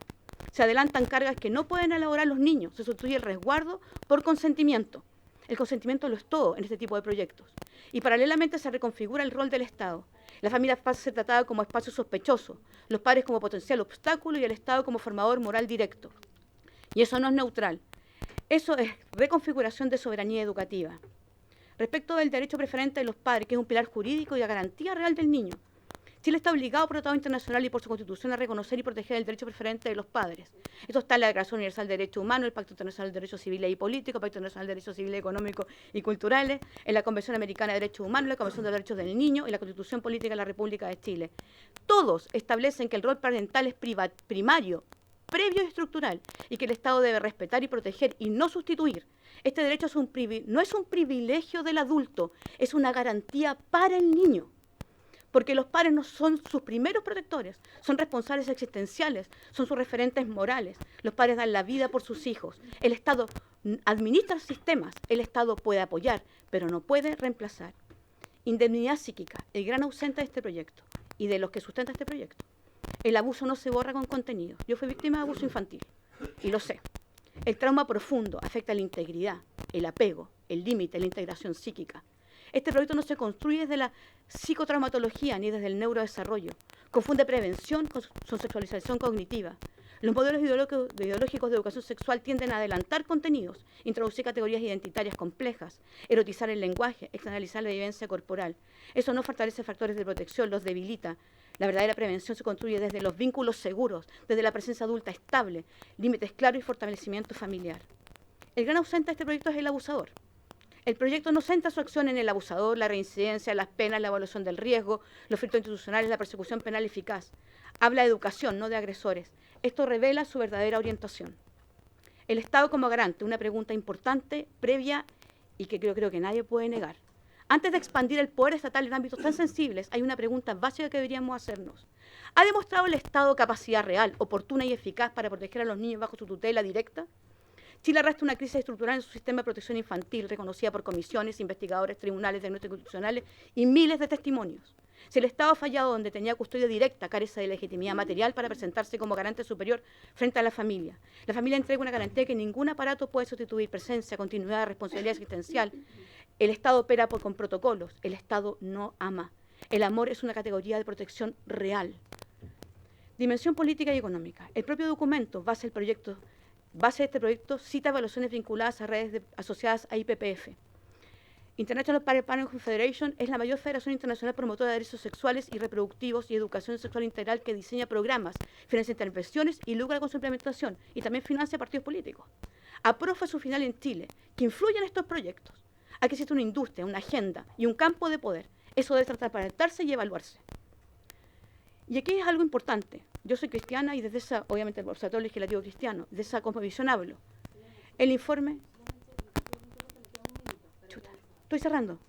se adelantan cargas que no pueden elaborar los niños, se sustituye el resguardo por consentimiento. El consentimiento lo es todo en este tipo de proyectos. Y paralelamente se reconfigura el rol del Estado. La familia pasa a ser tratada como espacio sospechoso, los padres como potencial obstáculo y el Estado como formador moral directo. Y eso no es neutral. Eso es reconfiguración de soberanía educativa. Respecto del derecho preferente de los padres, que es un pilar jurídico y la garantía real del niño, Chile está obligado por tratado internacional y por su constitución a reconocer y proteger el derecho preferente de los padres. Esto está en la Declaración Universal de Derechos Humanos, el Pacto Internacional de Derechos Civiles y Políticos, el Pacto Internacional de Derechos Civiles, Económicos y Culturales, en la Convención Americana de Derechos Humanos, la Convención de los Derechos del Niño y la Constitución Política de la República de Chile. Todos establecen que el rol parental es primario, previo y estructural, y que el Estado debe respetar y proteger y no sustituir. Este derecho no es un privilegio del adulto, es una garantía para el niño. Porque los padres no son sus primeros protectores, son responsables existenciales, son sus referentes morales. Los padres dan la vida por sus hijos. El Estado administra sistemas, el Estado puede apoyar, pero no puede reemplazar. Indemnidad psíquica, el gran ausente de este proyecto y de los que sustentan este proyecto. El abuso no se borra con contenido. Yo fui víctima de abuso infantil y lo sé. El trauma profundo afecta la integridad, el apego, el límite, la integración psíquica. Este proyecto no se construye desde la psicotraumatología ni desde el neurodesarrollo. Confunde prevención con sexualización cognitiva. Los modelos ideológicos de educación sexual tienden a adelantar contenidos, introducir categorías identitarias complejas, erotizar el lenguaje, externalizar la vivencia corporal. Eso no fortalece factores de protección, los debilita. La verdadera prevención se construye desde los vínculos seguros, desde la presencia adulta estable, límites claros y fortalecimiento familiar. El gran ausente de este proyecto es el abusador. El proyecto no centra su acción en el abusador, la reincidencia, las penas, la evaluación del riesgo, los filtros institucionales, la persecución penal eficaz. Habla de educación, no de agresores. Esto revela su verdadera orientación. El Estado como garante, una pregunta importante, previa y que creo que nadie puede negar. Antes de expandir el poder estatal en ámbitos tan sensibles, hay una pregunta básica que deberíamos hacernos. ¿Ha demostrado el Estado capacidad real, oportuna y eficaz para proteger a los niños bajo su tutela directa? Chile arrastra una crisis estructural en su sistema de protección infantil, reconocida por comisiones, investigadores, tribunales, diagnósticos institucionales y miles de testimonios. Si el Estado ha fallado donde tenía custodia directa, carece de legitimidad material para presentarse como garante superior frente a la familia entrega una garantía que ningún aparato puede sustituir: presencia, continuidad, responsabilidad existencial. El Estado opera con protocolos, el Estado no ama. El amor es una categoría de protección real. Dimensión política y económica. El propio documento, base de este proyecto, cita evaluaciones vinculadas a redes asociadas a IPPF. International Parent Federation es la mayor federación internacional promotora de derechos sexuales y reproductivos y educación sexual integral que diseña programas, financia intervenciones y lucra con su implementación, y también financia partidos políticos. Aprofa su final en Chile, que influye en estos proyectos. Aquí existe una industria, una agenda y un campo de poder. Eso debe transparentarse y evaluarse. Y aquí es algo importante. Yo soy cristiana y desde esa, obviamente, el Observatorio Legislativo Cristiano, de esa cosmovisión hablo. El informe... Chuta, estoy cerrando.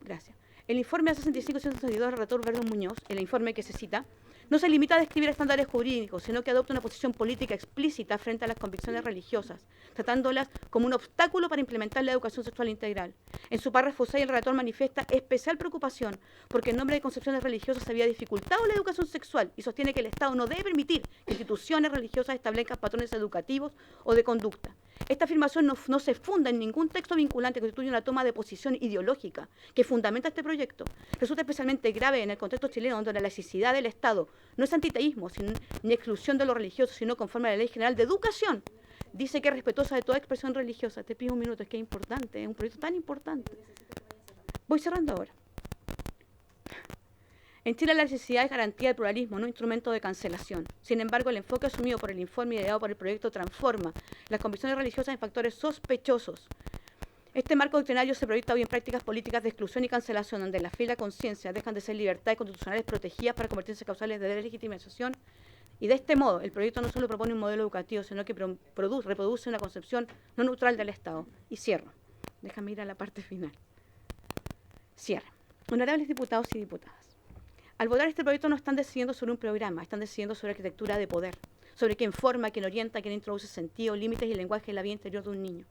Gracias. El informe A65-162 del relator Verdún Muñoz, el informe que se cita, no se limita a describir estándares jurídicos, sino que adopta una posición política explícita frente a las convicciones religiosas, tratándolas como un obstáculo para implementar la educación sexual integral. En su párrafo 6, el relator manifiesta especial preocupación porque en nombre de concepciones religiosas se había dificultado la educación sexual y sostiene que el Estado no debe permitir que instituciones religiosas establezcan patrones educativos o de conducta. Esta afirmación no se funda en ningún texto vinculante que constituye una toma de posición ideológica que fundamenta este proyecto. Resulta especialmente grave en el contexto chileno, donde la laicidad del Estado no es antiteísmo ni exclusión de lo religioso, sino conforme a la Ley General de Educación. Dice que es respetuosa de toda expresión religiosa. Te pido un minuto, es que es importante, es un proyecto tan importante. Voy cerrando ahora. En Chile la necesidad es garantía del pluralismo, no instrumento de cancelación. Sin embargo, el enfoque asumido por el informe y ideado por el proyecto transforma las convicciones religiosas en factores sospechosos. Este marco doctrinario se proyecta hoy en prácticas políticas de exclusión y cancelación, donde la fe y la conciencia dejan de ser libertades constitucionales protegidas para convertirse en causales de deslegitimación. Y de este modo, el proyecto no solo propone un modelo educativo, sino que reproduce una concepción no neutral del Estado. Y cierro. Déjame ir a la parte final. Cierro. Honorables diputados y diputadas. Al votar este proyecto no están decidiendo sobre un programa, están decidiendo sobre arquitectura de poder, sobre quién forma, quién orienta, quién introduce sentido, límites y lenguaje en la vida interior de un niño.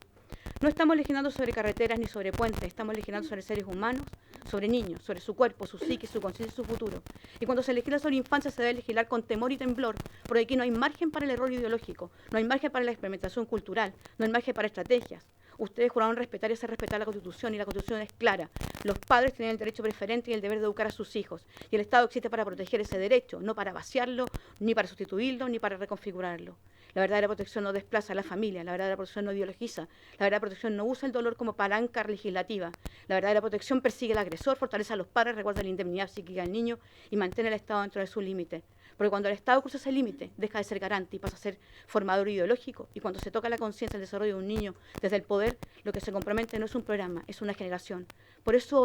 No estamos legislando sobre carreteras ni sobre puentes, estamos legislando sobre seres humanos, sobre niños, sobre su cuerpo, su psique, su conciencia y su futuro. Y cuando se legisla sobre infancia se debe legislar con temor y temblor, porque aquí no hay margen para el error ideológico, no hay margen para la experimentación cultural, no hay margen para estrategias. Ustedes juraron respetar y hacer respetar la Constitución, y la Constitución es clara. Los padres tienen el derecho preferente y el deber de educar a sus hijos. Y el Estado existe para proteger ese derecho, no para vaciarlo, ni para sustituirlo, ni para reconfigurarlo. La verdadera protección no desplaza a la familia, la verdadera protección no ideologiza, la verdadera protección no usa el dolor como palanca legislativa. La verdadera protección persigue al agresor, fortalece a los padres, recuerda la indemnidad psíquica del niño y mantiene al Estado dentro de su límite. Porque cuando el Estado cruza ese límite, deja de ser garante y pasa a ser formador ideológico. Y cuando se toca la conciencia, el desarrollo de un niño desde el poder, lo que se compromete no es un programa, es una generación. Por eso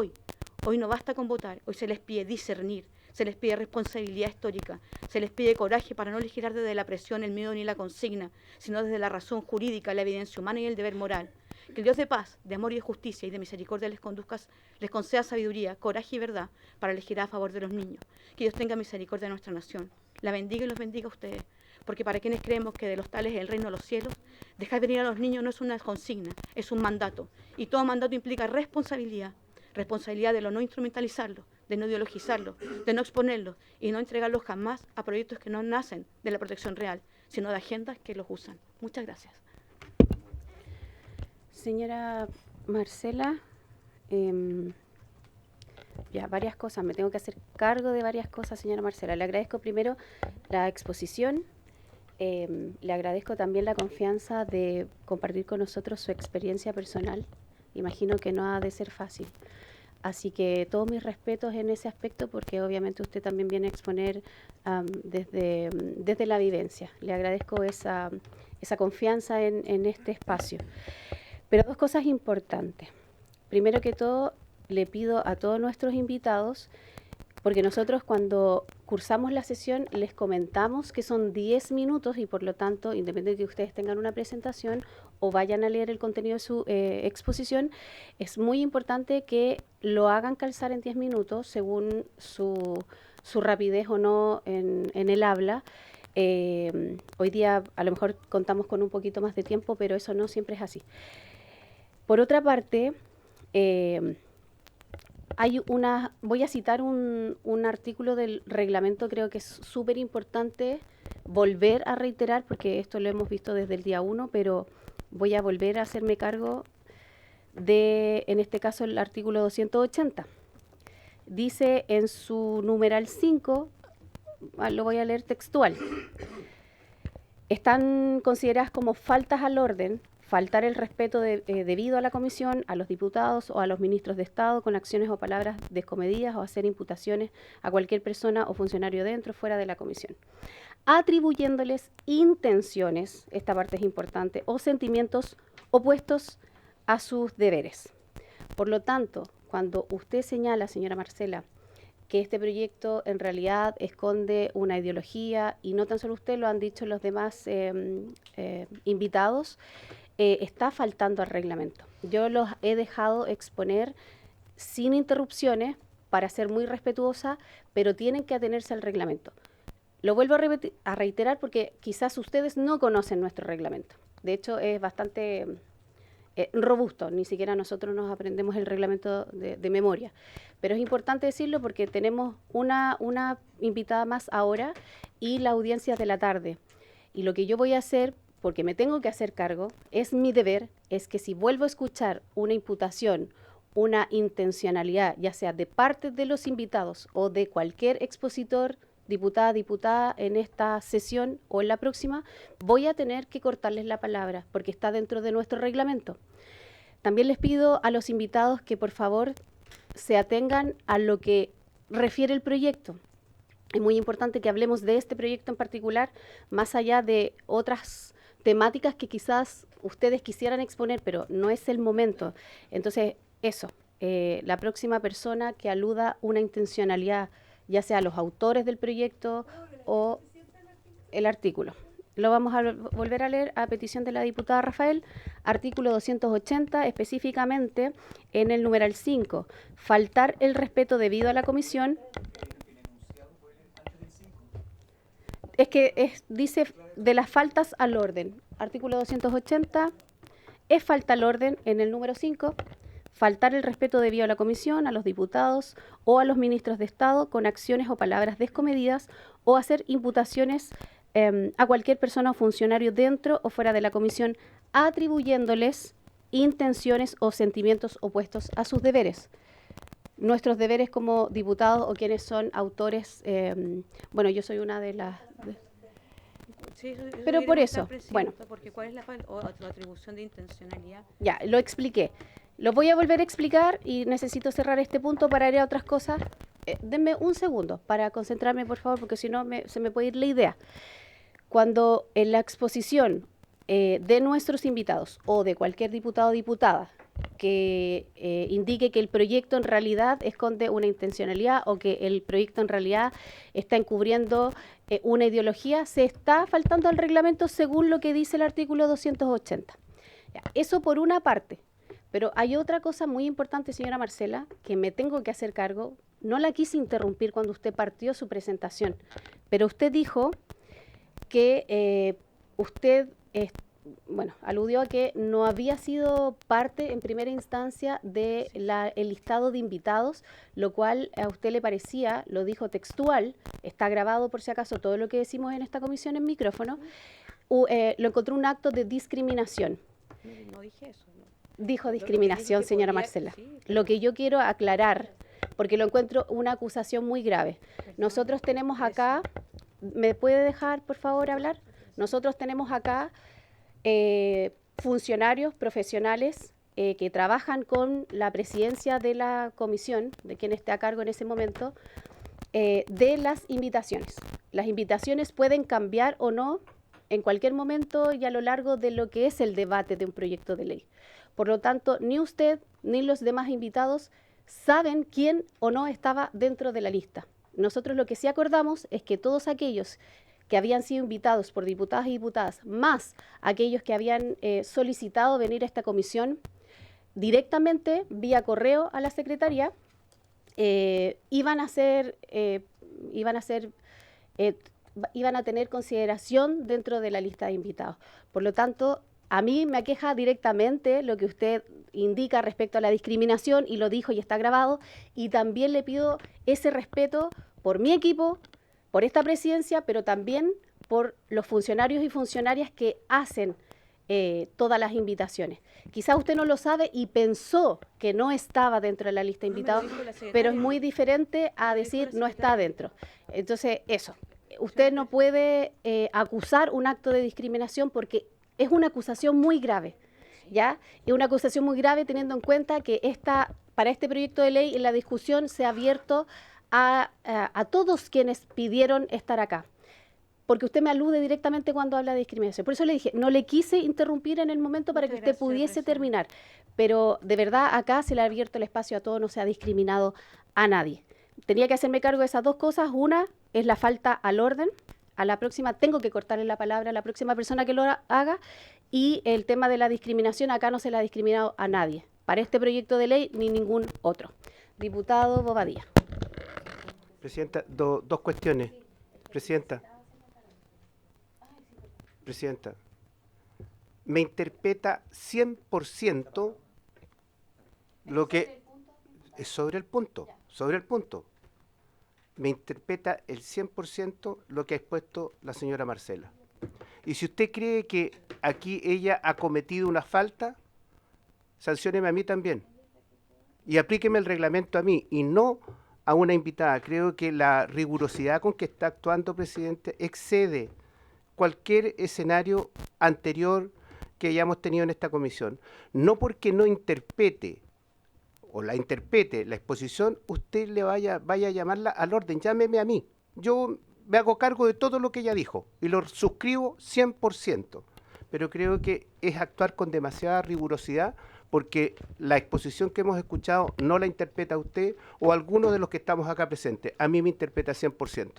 hoy no basta con votar, hoy se les pide discernir, se les pide responsabilidad histórica, se les pide coraje para no legislar desde la presión, el miedo ni la consigna, sino desde la razón jurídica, la evidencia humana y el deber moral. Que el Dios de paz, de amor y de justicia y de misericordia les conceda sabiduría, coraje y verdad para legislar a favor de los niños. Que Dios tenga misericordia de nuestra nación. La bendiga y los bendiga a ustedes. Porque para quienes creemos que de los tales es el reino de los cielos, dejar venir a los niños no es una consigna, es un mandato. Y todo mandato implica responsabilidad. Responsabilidad de no instrumentalizarlo, de no ideologizarlo, de no exponerlo y no entregarlos jamás a proyectos que no nacen de la protección real, sino de agendas que los usan. Muchas gracias. Señora Marcela, ya varias cosas, me tengo que hacer cargo de varias cosas, señora Marcela. Le agradezco primero la exposición, le agradezco también la confianza de compartir con nosotros su experiencia personal. Imagino que no ha de ser fácil. Así que todos mis respetos en ese aspecto, porque obviamente usted también viene a exponer desde la vivencia. Le agradezco esa confianza en este espacio. Pero dos cosas importantes. Primero que todo, le pido a todos nuestros invitados, porque nosotros cuando cursamos la sesión les comentamos que son 10 minutos y por lo tanto, independientemente de que ustedes tengan una presentación o vayan a leer el contenido de su exposición, es muy importante que lo hagan calzar en 10 minutos según su rapidez o no en el habla. Hoy día a lo mejor contamos con un poquito más de tiempo, pero eso no siempre es así. Por otra parte, voy a citar un artículo del reglamento, creo que es súper importante volver a reiterar, porque esto lo hemos visto desde el día 1, pero voy a volver a hacerme cargo de, en este caso, el artículo 280. Dice en su numeral 5, lo voy a leer textual. Están consideradas como faltas al orden, faltar el respeto debido a la comisión, a los diputados o a los ministros de Estado con acciones o palabras descomedidas o hacer imputaciones a cualquier persona o funcionario dentro o fuera de la comisión, atribuyéndoles intenciones, esta parte es importante, o sentimientos opuestos a sus deberes. Por lo tanto, cuando usted señala, señora Marcela, que este proyecto en realidad esconde una ideología, y no tan solo usted, lo han dicho los demás invitados, está faltando al reglamento. Yo los he dejado exponer sin interrupciones para ser muy respetuosa, pero tienen que atenerse al reglamento. Lo vuelvo a reiterar porque quizás ustedes no conocen nuestro reglamento. De hecho, es bastante robusto, ni siquiera nosotros nos aprendemos el reglamento de memoria. Pero es importante decirlo porque tenemos una invitada más ahora y la audiencia de la tarde. Y lo que yo voy a hacer, porque me tengo que hacer cargo, es mi deber, es que si vuelvo a escuchar una imputación, una intencionalidad, ya sea de parte de los invitados o de cualquier expositor, diputada en esta sesión o en la próxima, voy a tener que cortarles la palabra porque está dentro de nuestro reglamento. También les pido a los invitados que por favor se atengan a lo que refiere el proyecto. Es muy importante que hablemos de este proyecto en particular, más allá de otras temáticas que quizás ustedes quisieran exponer, pero no es el momento. Entonces, eso, la próxima persona que aluda una intencionalidad, ya sea los autores del proyecto o el artículo. Lo vamos a volver a leer a petición de la diputada Rafael, artículo 280, específicamente en el numeral 5, faltar el respeto debido a la comisión. Es que dice de las faltas al orden, artículo 280, es falta al orden en el número 5, faltar el respeto debido a la comisión, a los diputados o a los ministros de Estado con acciones o palabras descomedidas o hacer imputaciones a cualquier persona o funcionario dentro o fuera de la comisión, atribuyéndoles intenciones o sentimientos opuestos a sus deberes. Nuestros deberes como diputados o quienes son autores, bueno, yo soy una de las... Sí, pero por eso, bueno. Porque ¿cuál es la atribución de intencionalidad? Ya, lo expliqué. Lo voy a volver a explicar y necesito cerrar este punto para ir a otras cosas. Denme un segundo para concentrarme, por favor, porque si no se me puede ir la idea. Cuando en la exposición de nuestros invitados o de cualquier diputado o diputada que indique que el proyecto en realidad esconde una intencionalidad o que el proyecto en realidad está encubriendo una ideología, se está faltando al reglamento según lo que dice el artículo 280. Ya, eso por una parte. Pero hay otra cosa muy importante, señora Marcela, que me tengo que hacer cargo. No la quise interrumpir cuando usted partió su presentación, pero usted dijo que usted, aludió a que no había sido parte en primera instancia del listado de invitados, lo cual a usted le parecía, lo dijo textual, está grabado por si acaso todo lo que decimos en esta comisión en micrófono, lo encontró un acto de discriminación. No dije eso. No. Dijo discriminación, señora Marcela. Sí, claro. Lo que yo quiero aclarar, porque lo encuentro una acusación muy grave. Nosotros tenemos acá, ¿me puede dejar por favor hablar? Nosotros tenemos acá funcionarios profesionales que trabajan con la presidencia de la comisión, de quien esté a cargo en ese momento, de las invitaciones. Las invitaciones pueden cambiar o no en cualquier momento y a lo largo de lo que es el debate de un proyecto de ley. Por lo tanto, ni usted ni los demás invitados saben quién o no estaba dentro de la lista. Nosotros lo que sí acordamos es que todos aquellos que habían sido invitados por diputadas y diputadas, más aquellos que habían solicitado venir a esta comisión directamente vía correo a la Secretaría, iban a tener consideración dentro de la lista de invitados. Por lo tanto, a mí me aqueja directamente lo que usted indica respecto a la discriminación, y lo dijo y está grabado, y también le pido ese respeto por mi equipo, por esta presidencia, pero también por los funcionarios y funcionarias que hacen todas las invitaciones. Quizá usted no lo sabe y pensó que no estaba dentro de la lista de invitados, pero es muy diferente a decir no está dentro. Entonces, eso. usted no puede acusar un acto de discriminación porque es una acusación muy grave, ¿ya? Es una acusación muy grave teniendo en cuenta que para este proyecto de ley en la discusión se ha abierto a todos quienes pidieron estar acá. Porque usted me alude directamente cuando habla de discriminación. Por eso le dije, no le quise interrumpir en el momento para que usted pudiese terminar. Pero de verdad acá se le ha abierto el espacio a todos, no se ha discriminado a nadie. Tenía que hacerme cargo de esas dos cosas. Una es la falta al orden. A la próxima tengo que cortarle la palabra a la próxima persona que lo haga. Y el tema de la discriminación, acá no se le ha discriminado a nadie. Para este proyecto de ley ni ningún otro. Diputado Bobadilla. Presidenta, dos cuestiones. Presidenta, me interpreta 100% lo que es sobre el punto. Me interpreta el 100% lo que ha expuesto la señora Marcela. Y si usted cree que aquí ella ha cometido una falta, sancióneme a mí también. Y aplíqueme el reglamento a mí y no a una invitada. Creo que la rigurosidad con que está actuando, presidente, excede cualquier escenario anterior que hayamos tenido en esta comisión. No porque no interprete o la interprete la exposición, usted le vaya a llamarla al orden, llámeme a mí. Yo me hago cargo de todo lo que ella dijo y lo suscribo 100%, pero creo que es actuar con demasiada rigurosidad porque la exposición que hemos escuchado no la interpreta usted o alguno de los que estamos acá presentes. A mí me interpreta 100%.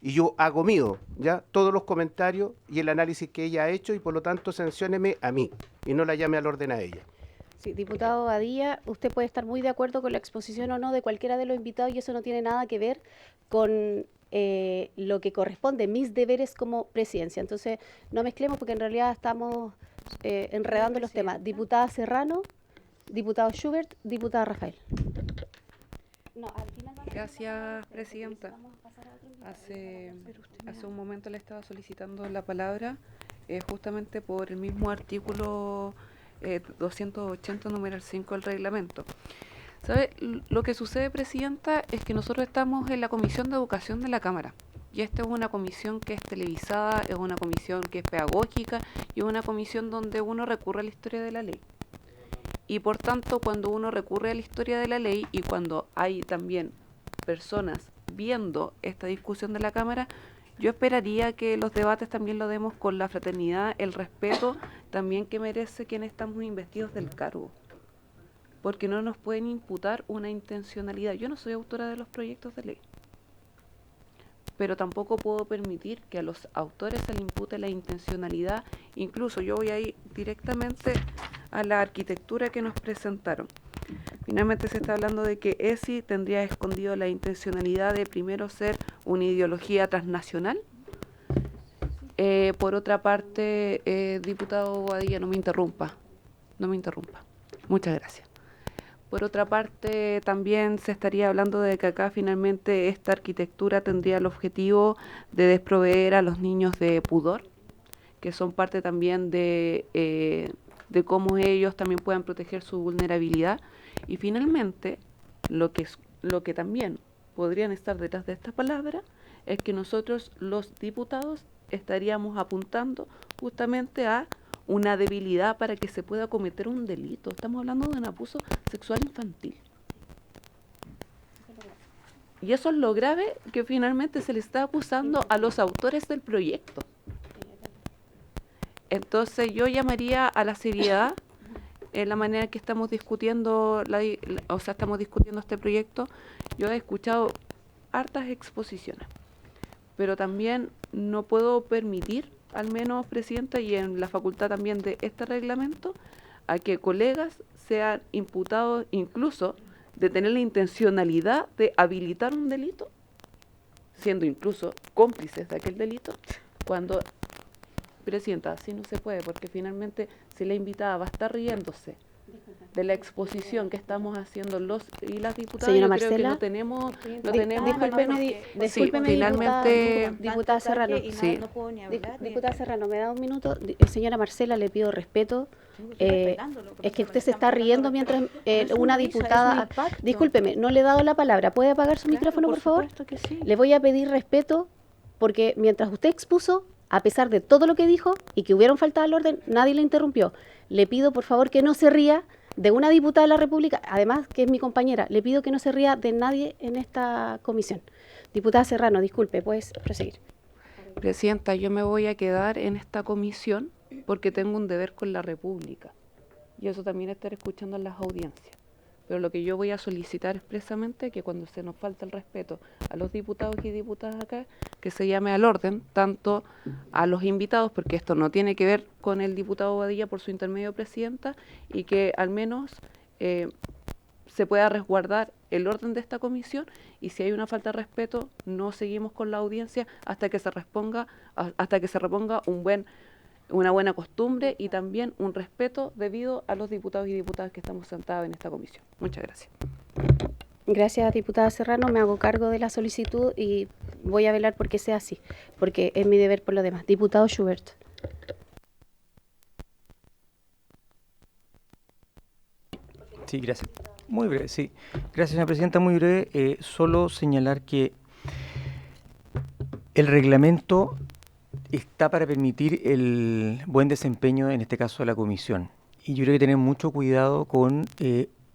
Y yo hago mío, ¿ya? Todos los comentarios y el análisis que ella ha hecho y por lo tanto sancióneme a mí y no la llame al orden a ella. Sí, diputado Badilla, usted puede estar muy de acuerdo con la exposición o no de cualquiera de los invitados y eso no tiene nada que ver con lo que corresponde, mis deberes como presidencia. Entonces, no mezclemos porque en realidad estamos enredando los temas. Diputada Serrano, diputado Schubert, diputada Rafael. No, al final Gracias, presidenta. Hace un momento le estaba solicitando la palabra justamente por el mismo artículo 280, numeral 5 del reglamento. ¿Sabe? Lo que sucede, presidenta, es que nosotros estamos en la Comisión de Educación de la Cámara. Y esta es una comisión que es televisada, es una comisión que es pedagógica y es una comisión donde uno recurre a la historia de la ley. Y por tanto, cuando uno recurre a la historia de la ley y cuando hay también personas viendo esta discusión de la Cámara, yo esperaría que los debates también lo demos con la fraternidad, el respeto también que merece quienes estamos investidos del cargo. Porque no nos pueden imputar una intencionalidad. Yo no soy autora de los proyectos de ley, pero tampoco puedo permitir que a los autores se le impute la intencionalidad. Incluso yo voy a ir directamente a la arquitectura que nos presentaron. Finalmente se está hablando de que ESI tendría escondido la intencionalidad de primero ser una ideología transnacional. Por otra parte, diputado Bobadilla, no me interrumpa. Muchas gracias. Por otra parte, también se estaría hablando de que acá finalmente esta arquitectura tendría el objetivo de desproveer a los niños de pudor, que son parte también de cómo ellos también puedan proteger su vulnerabilidad. Y finalmente, lo que también podrían estar detrás de esta palabra es que nosotros, los diputados, estaríamos apuntando justamente a una debilidad para que se pueda cometer un delito. Estamos hablando de un abuso sexual infantil. Y eso es lo grave que finalmente se le está acusando a los autores del proyecto. Entonces yo llamaría a la seriedad en la manera que estamos discutiendo, estamos discutiendo este proyecto. Yo he escuchado hartas exposiciones, pero también no puedo permitir, al menos, presidenta, y en la facultad también de este reglamento, a que colegas sean imputados incluso de tener la intencionalidad de habilitar un delito, siendo incluso cómplices de aquel delito, cuando, presidenta, así no se puede, porque finalmente si la invitada va a estar riéndose de la exposición que estamos haciendo los y las diputadas, señora yo creo que Marcela, no tenemos discúlpeme, finalmente diputada Serrano. Sí. Diputada Serrano, me da un minuto. Señora Marcela, le pido respeto. Es que usted se está riendo mientras una diputada... Discúlpeme, no le he dado la palabra. ¿Puede apagar su micrófono, por favor? Que sí. Le voy a pedir respeto porque mientras usted expuso, a pesar de todo lo que dijo y que hubieron faltado al orden, nadie le interrumpió. Le pido, por favor, que no se ría de una diputada de la República, además que es mi compañera. Le pido que no se ría de nadie en esta comisión. Diputada Serrano, disculpe, puedes proseguir. Presidenta, yo me voy a quedar en esta comisión porque tengo un deber con la República. Y eso también estar escuchando en las audiencias. Pero lo que yo voy a solicitar expresamente es que cuando se nos falta el respeto a los diputados y diputadas acá, que se llame al orden, tanto a los invitados, porque esto no tiene que ver con el diputado Badilla por su intermedio, presidenta, y que al menos se pueda resguardar el orden de esta comisión, y si hay una falta de respeto, no seguimos con la audiencia hasta que se reponga una buena costumbre y también un respeto debido a los diputados y diputadas que estamos sentados en esta comisión. Muchas gracias. Gracias, diputada Serrano. Me hago cargo de la solicitud y voy a velar porque sea así, porque es mi deber por lo demás. Diputado Schubert. Sí, gracias. Muy breve, sí. Gracias, señora presidenta. Muy breve. Solo señalar que el reglamento está para permitir el buen desempeño, en este caso, de la comisión. Y yo creo que tener mucho cuidado con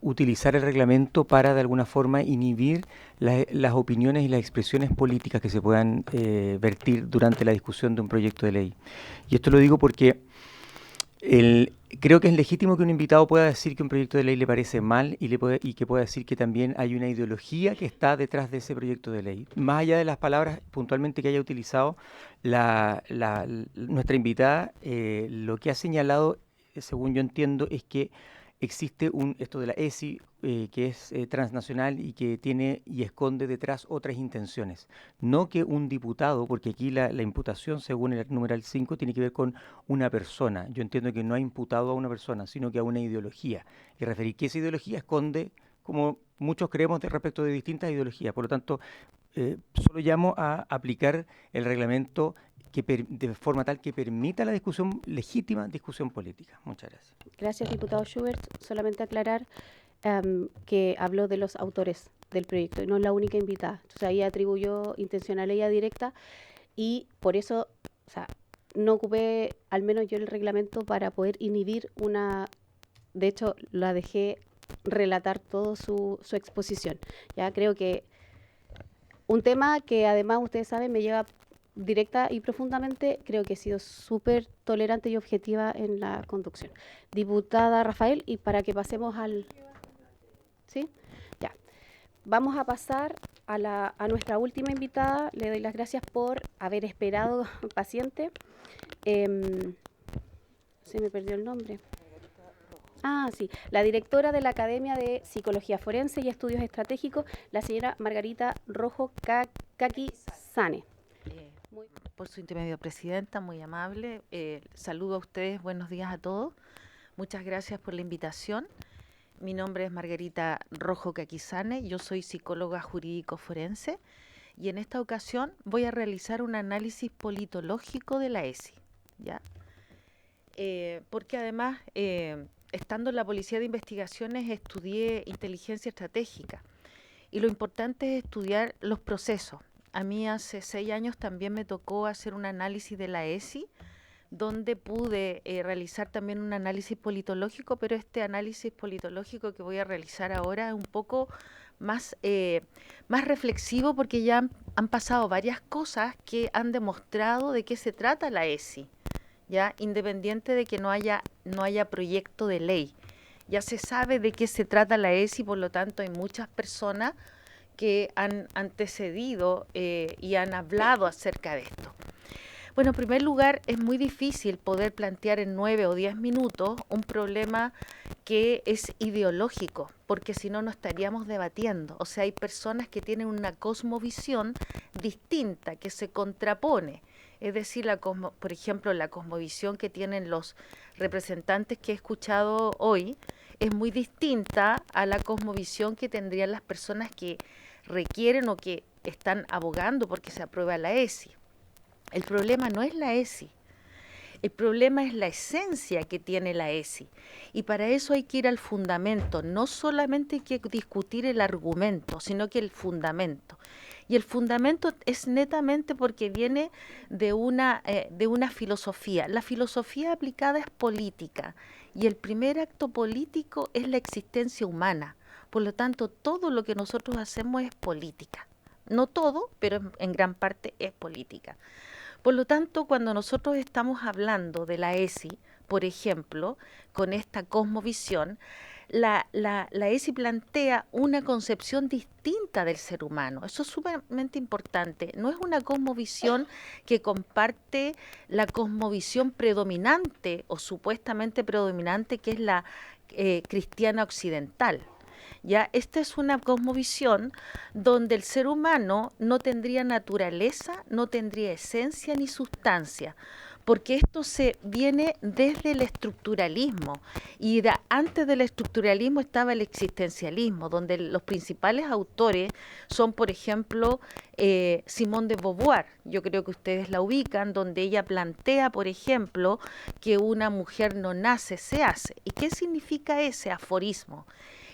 utilizar el reglamento para, de alguna forma, inhibir las opiniones y las expresiones políticas que se puedan vertir durante la discusión de un proyecto de ley. Y esto lo digo porque creo que es legítimo que un invitado pueda decir que un proyecto de ley le parece mal y que pueda decir que también hay una ideología que está detrás de ese proyecto de ley. Más allá de las palabras puntualmente que haya utilizado nuestra invitada, lo que ha señalado, según yo entiendo, es que existe esto de la ESI, que es transnacional y que tiene y esconde detrás otras intenciones. No que un diputado, porque aquí la imputación, según el numeral 5, tiene que ver con una persona. Yo entiendo que no ha imputado a una persona, sino que a una ideología. Y referir que esa ideología esconde, como muchos creemos respecto de distintas ideologías. Por lo tanto, solo llamo a aplicar el reglamento de forma tal que permita la legítima discusión política. Muchas gracias. Gracias, diputado Schubert. Solamente aclarar que habló de los autores del proyecto y no es la única invitada. Entonces ahí atribuyó intencionalidad directa y por eso, o sea, no ocupé, al menos yo, el reglamento para poder inhibir una... De hecho, la dejé relatar todo su exposición. Ya creo que un tema que además ustedes saben me lleva directa y profundamente, creo que he sido súper tolerante y objetiva en la conducción. Diputada Rafael, y para que pasemos al... ¿Sí? Ya. Vamos a pasar a nuestra última invitada. Le doy las gracias por haber esperado paciente. Se me perdió el nombre. Ah, sí. La directora de la Academia de Psicología Forense y Estudios Estratégicos, la señora Margarita Rojo Kakisane. Por su intermedio, presidenta, muy amable. Saludo a ustedes, buenos días a todos. Muchas gracias por la invitación. Mi nombre es Margarita Rojo Kakisane, yo soy psicóloga jurídico forense y en esta ocasión voy a realizar un análisis politológico de la ESI, ¿ya? Porque además, estando en la Policía de Investigaciones, estudié inteligencia estratégica y lo importante es estudiar los procesos. A mí hace 6 años también me tocó hacer un análisis de la ESI, donde pude realizar también un análisis politológico, pero este análisis politológico que voy a realizar ahora es un poco más reflexivo porque ya han pasado varias cosas que han demostrado de qué se trata la ESI, ya independiente de que no haya proyecto de ley. Ya se sabe de qué se trata la ESI, por lo tanto hay muchas personas que han antecedido y han hablado acerca de esto. Bueno, en primer lugar, es muy difícil poder plantear en 9 o 10 minutos un problema que es ideológico, porque si no, no estaríamos debatiendo. O sea, hay personas que tienen una cosmovisión distinta, que se contrapone. Es decir, por ejemplo, la cosmovisión que tienen los representantes que he escuchado hoy es muy distinta a la cosmovisión que tendrían las personas que requieren o que están abogando porque se aprueba la ESI. El problema no es la ESI, el problema es la esencia que tiene la ESI. Y para eso hay que ir al fundamento, no solamente hay que discutir el argumento, sino que el fundamento. Y el fundamento es netamente porque viene de una filosofía. La filosofía aplicada es política y el primer acto político es la existencia humana. Por lo tanto, todo lo que nosotros hacemos es política. No todo, pero en gran parte es política. Por lo tanto, cuando nosotros estamos hablando de la ESI, por ejemplo, con esta cosmovisión, la ESI plantea una concepción distinta del ser humano. Eso es sumamente importante. No es una cosmovisión que comparte la cosmovisión predominante o supuestamente predominante, que es la cristiana occidental. ¿Ya? Esta es una cosmovisión donde el ser humano no tendría naturaleza, no tendría esencia ni sustancia, porque esto se viene desde el estructuralismo y antes del estructuralismo estaba el existencialismo, donde los principales autores son, por ejemplo, Simone de Beauvoir. Yo creo que ustedes la ubican, donde ella plantea, por ejemplo, que una mujer no nace, se hace. ¿Y qué significa ese aforismo?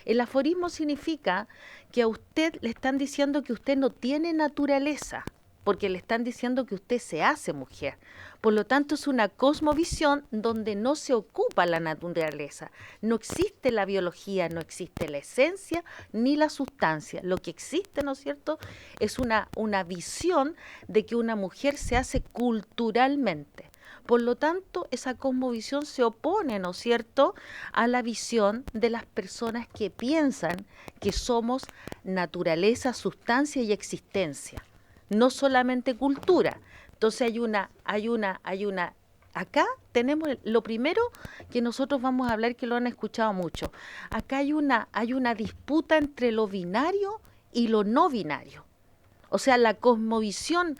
El aforismo significa que a usted le están diciendo que usted no tiene naturaleza, porque le están diciendo que usted se hace mujer. Por lo tanto, es una cosmovisión donde no se ocupa la naturaleza. No existe la biología, no existe la esencia ni la sustancia. Lo que existe, ¿no es cierto?, es una visión de que una mujer se hace culturalmente. Por lo tanto, esa cosmovisión se opone, ¿no es cierto?, a la visión de las personas que piensan que somos naturaleza, sustancia y existencia, no solamente cultura. Entonces acá tenemos lo primero que nosotros vamos a hablar, que lo han escuchado mucho. Acá hay una disputa entre lo binario y lo no binario. O sea, la cosmovisión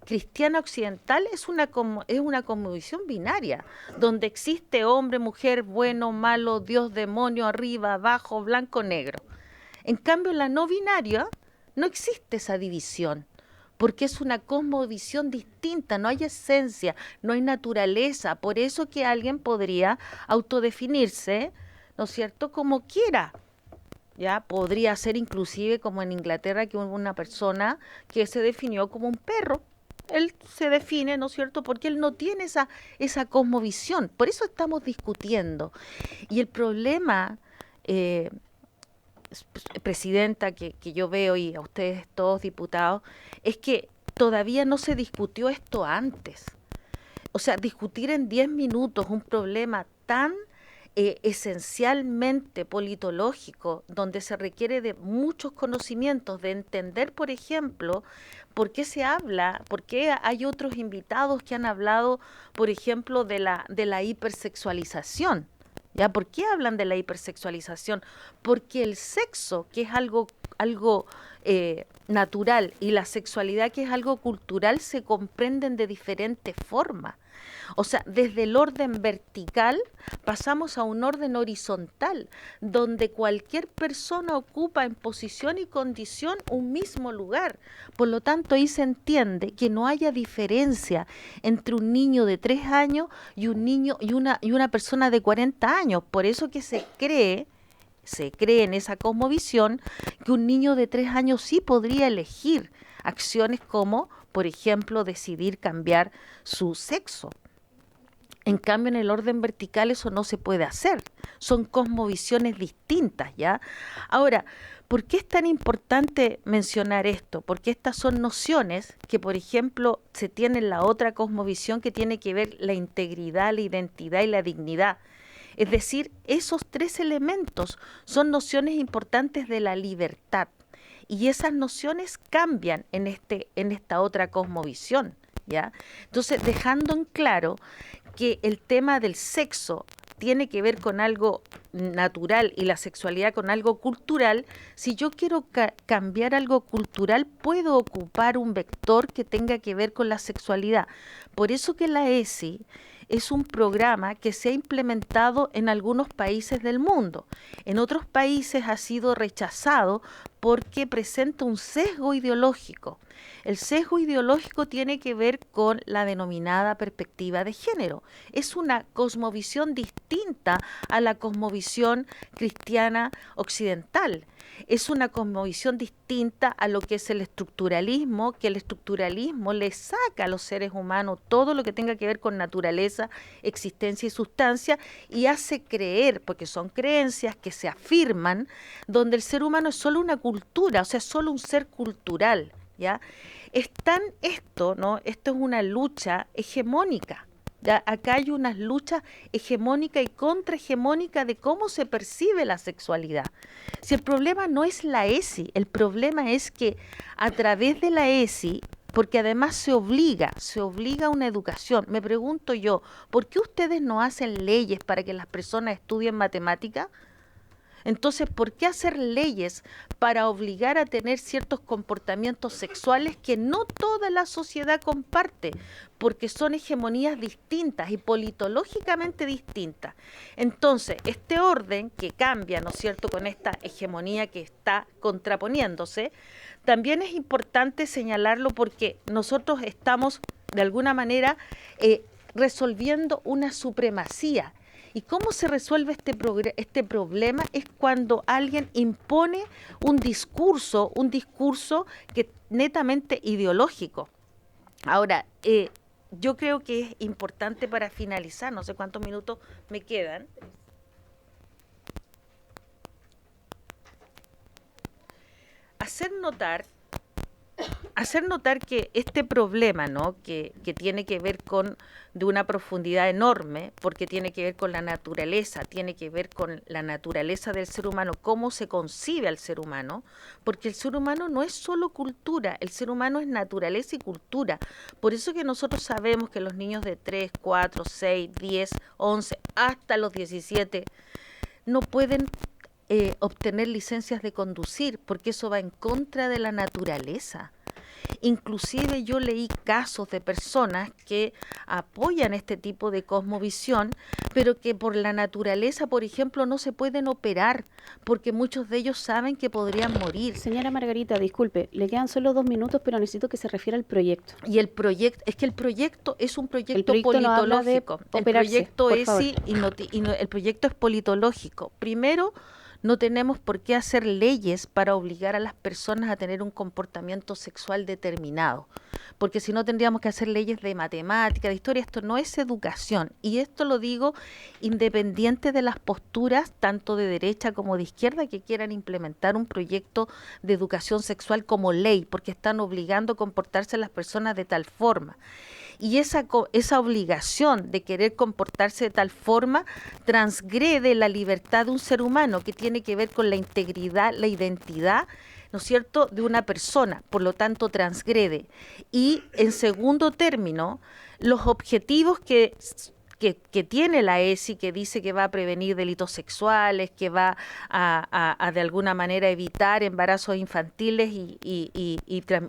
cristiana occidental es una cosmovisión binaria, donde existe hombre, mujer, bueno, malo, Dios, demonio, arriba, abajo, blanco, negro. En cambio, en la no binaria no existe esa división, porque es una cosmovisión distinta, no hay esencia, no hay naturaleza. Por eso que alguien podría autodefinirse, ¿no es cierto?, como quiera. Ya podría ser inclusive como en Inglaterra, que hubo una persona que se definió como un perro. Él se define, ¿no es cierto?, porque él no tiene esa cosmovisión. Por eso estamos discutiendo. Y el problema, presidenta, que yo veo, y a ustedes todos diputados, es que todavía no se discutió esto antes. O sea, discutir en 10 minutos un problema tan esencialmente politológico, donde se requiere de muchos conocimientos, de entender, por ejemplo, por qué se habla, por qué hay otros invitados que han hablado, por ejemplo, de la hipersexualización. ¿Ya? ¿Por qué hablan de la hipersexualización? Porque el sexo, que es algo natural, y la sexualidad, que es algo cultural, se comprenden de diferentes formas. O sea, desde el orden vertical pasamos a un orden horizontal, donde cualquier persona ocupa en posición y condición un mismo lugar. Por lo tanto, ahí se entiende que no haya diferencia entre un niño de 3 años y una persona de 40 años. Por eso que se cree en esa cosmovisión que un niño de 3 años sí podría elegir acciones como, por ejemplo, decidir cambiar su sexo. En cambio, en el orden vertical eso no se puede hacer. Son cosmovisiones distintas, ¿ya? Ahora, ¿por qué es tan importante mencionar esto? Porque estas son nociones que, por ejemplo, se tiene en la otra cosmovisión, que tiene que ver la integridad, la identidad y la dignidad. Es decir, esos 3 elementos son nociones importantes de la libertad. Y esas nociones cambian en esta otra cosmovisión, ¿ya? Entonces, dejando en claro que el tema del sexo tiene que ver con algo natural y la sexualidad con algo cultural, si yo quiero cambiar algo cultural, puedo ocupar un vector que tenga que ver con la sexualidad. Por eso que la ESI es un programa que se ha implementado en algunos países del mundo. En otros países ha sido rechazado porque presenta un sesgo ideológico. El sesgo ideológico tiene que ver con la denominada perspectiva de género. Es una cosmovisión distinta a la cosmovisión cristiana occidental. Es una cosmovisión distinta a lo que es el estructuralismo, que el estructuralismo le saca a los seres humanos todo lo que tenga que ver con naturaleza, existencia y sustancia, y hace creer, porque son creencias que se afirman, donde el ser humano es solo una cultura, o sea, solo un ser cultural, ¿ya? Esto es una lucha hegemónica. ¿Ya? Acá hay unas luchas hegemónica y contrahegemónica de cómo se percibe la sexualidad. Si el problema no es la ESI, el problema es que a través de la ESI, porque además se obliga a una educación. Me pregunto yo, ¿por qué ustedes no hacen leyes para que las personas estudien matemática? Entonces, ¿por qué hacer leyes para obligar a tener ciertos comportamientos sexuales que no toda la sociedad comparte? Porque son hegemonías distintas y politológicamente distintas. Entonces, este orden que cambia, ¿no es cierto?, con esta hegemonía que está contraponiéndose, también es importante señalarlo porque nosotros estamos, de alguna manera, resolviendo una supremacía. ¿Y cómo se resuelve este problema? Es cuando alguien impone un discurso que es netamente ideológico. Ahora, yo creo que es importante para finalizar, no sé cuántos minutos me quedan. Hacer notar que este problema, ¿no?, que tiene que ver de una profundidad enorme, porque tiene que ver con la naturaleza, tiene que ver con la naturaleza del ser humano, cómo se concibe al ser humano, porque el ser humano no es solo cultura, el ser humano es naturaleza y cultura. Por eso que nosotros sabemos que los niños de 3, 4, 6, 10, 11, hasta los 17, no pueden obtener licencias de conducir, porque eso va en contra de la naturaleza. Inclusive yo leí casos de personas que apoyan este tipo de cosmovisión, pero que por la naturaleza, por ejemplo, no se pueden operar, porque muchos de ellos saben que podrían morir. Señora Margarita, disculpe, le quedan solo 2 minutos, pero necesito que se refiera al proyecto. Y el proyecto, es que el proyecto es un proyecto no habla de politológico. operarse, El proyecto es politológico. Primero, no tenemos por qué hacer leyes para obligar a las personas a tener un comportamiento sexual determinado, porque si no tendríamos que hacer leyes de matemática, de historia. Esto no es educación, y esto lo digo independiente de las posturas tanto de derecha como de izquierda que quieran implementar un proyecto de educación sexual como ley, porque están obligando a comportarse a las personas de tal forma. Y esa obligación de querer comportarse de tal forma transgrede la libertad de un ser humano, que tiene que ver con la integridad, la identidad, ¿no es cierto?, de una persona, por lo tanto transgrede. Y en segundo término, los objetivos que tiene la ESI, que dice que va a prevenir delitos sexuales, que va a de alguna manera evitar embarazos infantiles y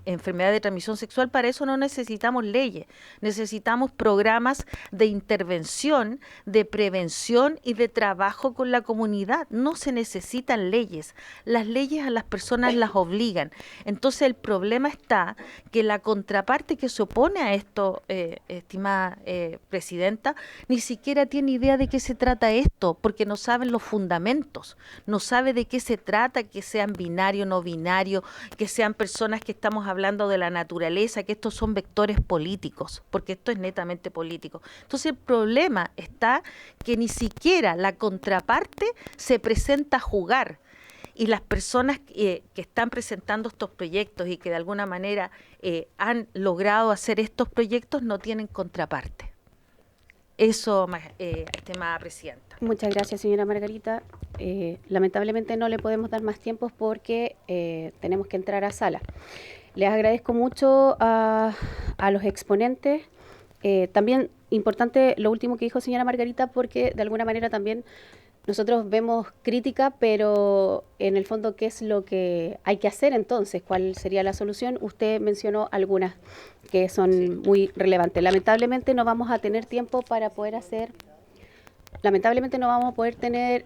enfermedades de transmisión sexual, para eso no necesitamos leyes, necesitamos programas de intervención, de prevención y de trabajo con la comunidad. No se necesitan leyes, las leyes a las personas las obligan. Entonces el problema está que la contraparte que se opone a esto, estimada presidenta, ni siquiera tiene idea de qué se trata esto, porque no saben los fundamentos, no sabe de qué se trata, que sean binario, no binario, que sean personas que estamos hablando de la naturaleza, que estos son vectores políticos, porque esto es netamente político. Entonces el problema está que ni siquiera la contraparte se presenta a jugar. Y las personas que están presentando estos proyectos y que de alguna manera han logrado hacer estos proyectos no tienen contraparte. Eso, estimada presidenta. Muchas gracias, señora Margarita. Lamentablemente no le podemos dar más tiempo porque tenemos que entrar a sala. Les agradezco mucho a los exponentes. También importante lo último que dijo señora Margarita, porque de alguna manera también nosotros vemos crítica, pero en el fondo, ¿qué es lo que hay que hacer entonces? ¿Cuál sería la solución? Usted mencionó algunas que son muy relevantes. Lamentablemente no vamos a tener tiempo para poder hacer lamentablemente no vamos a poder tener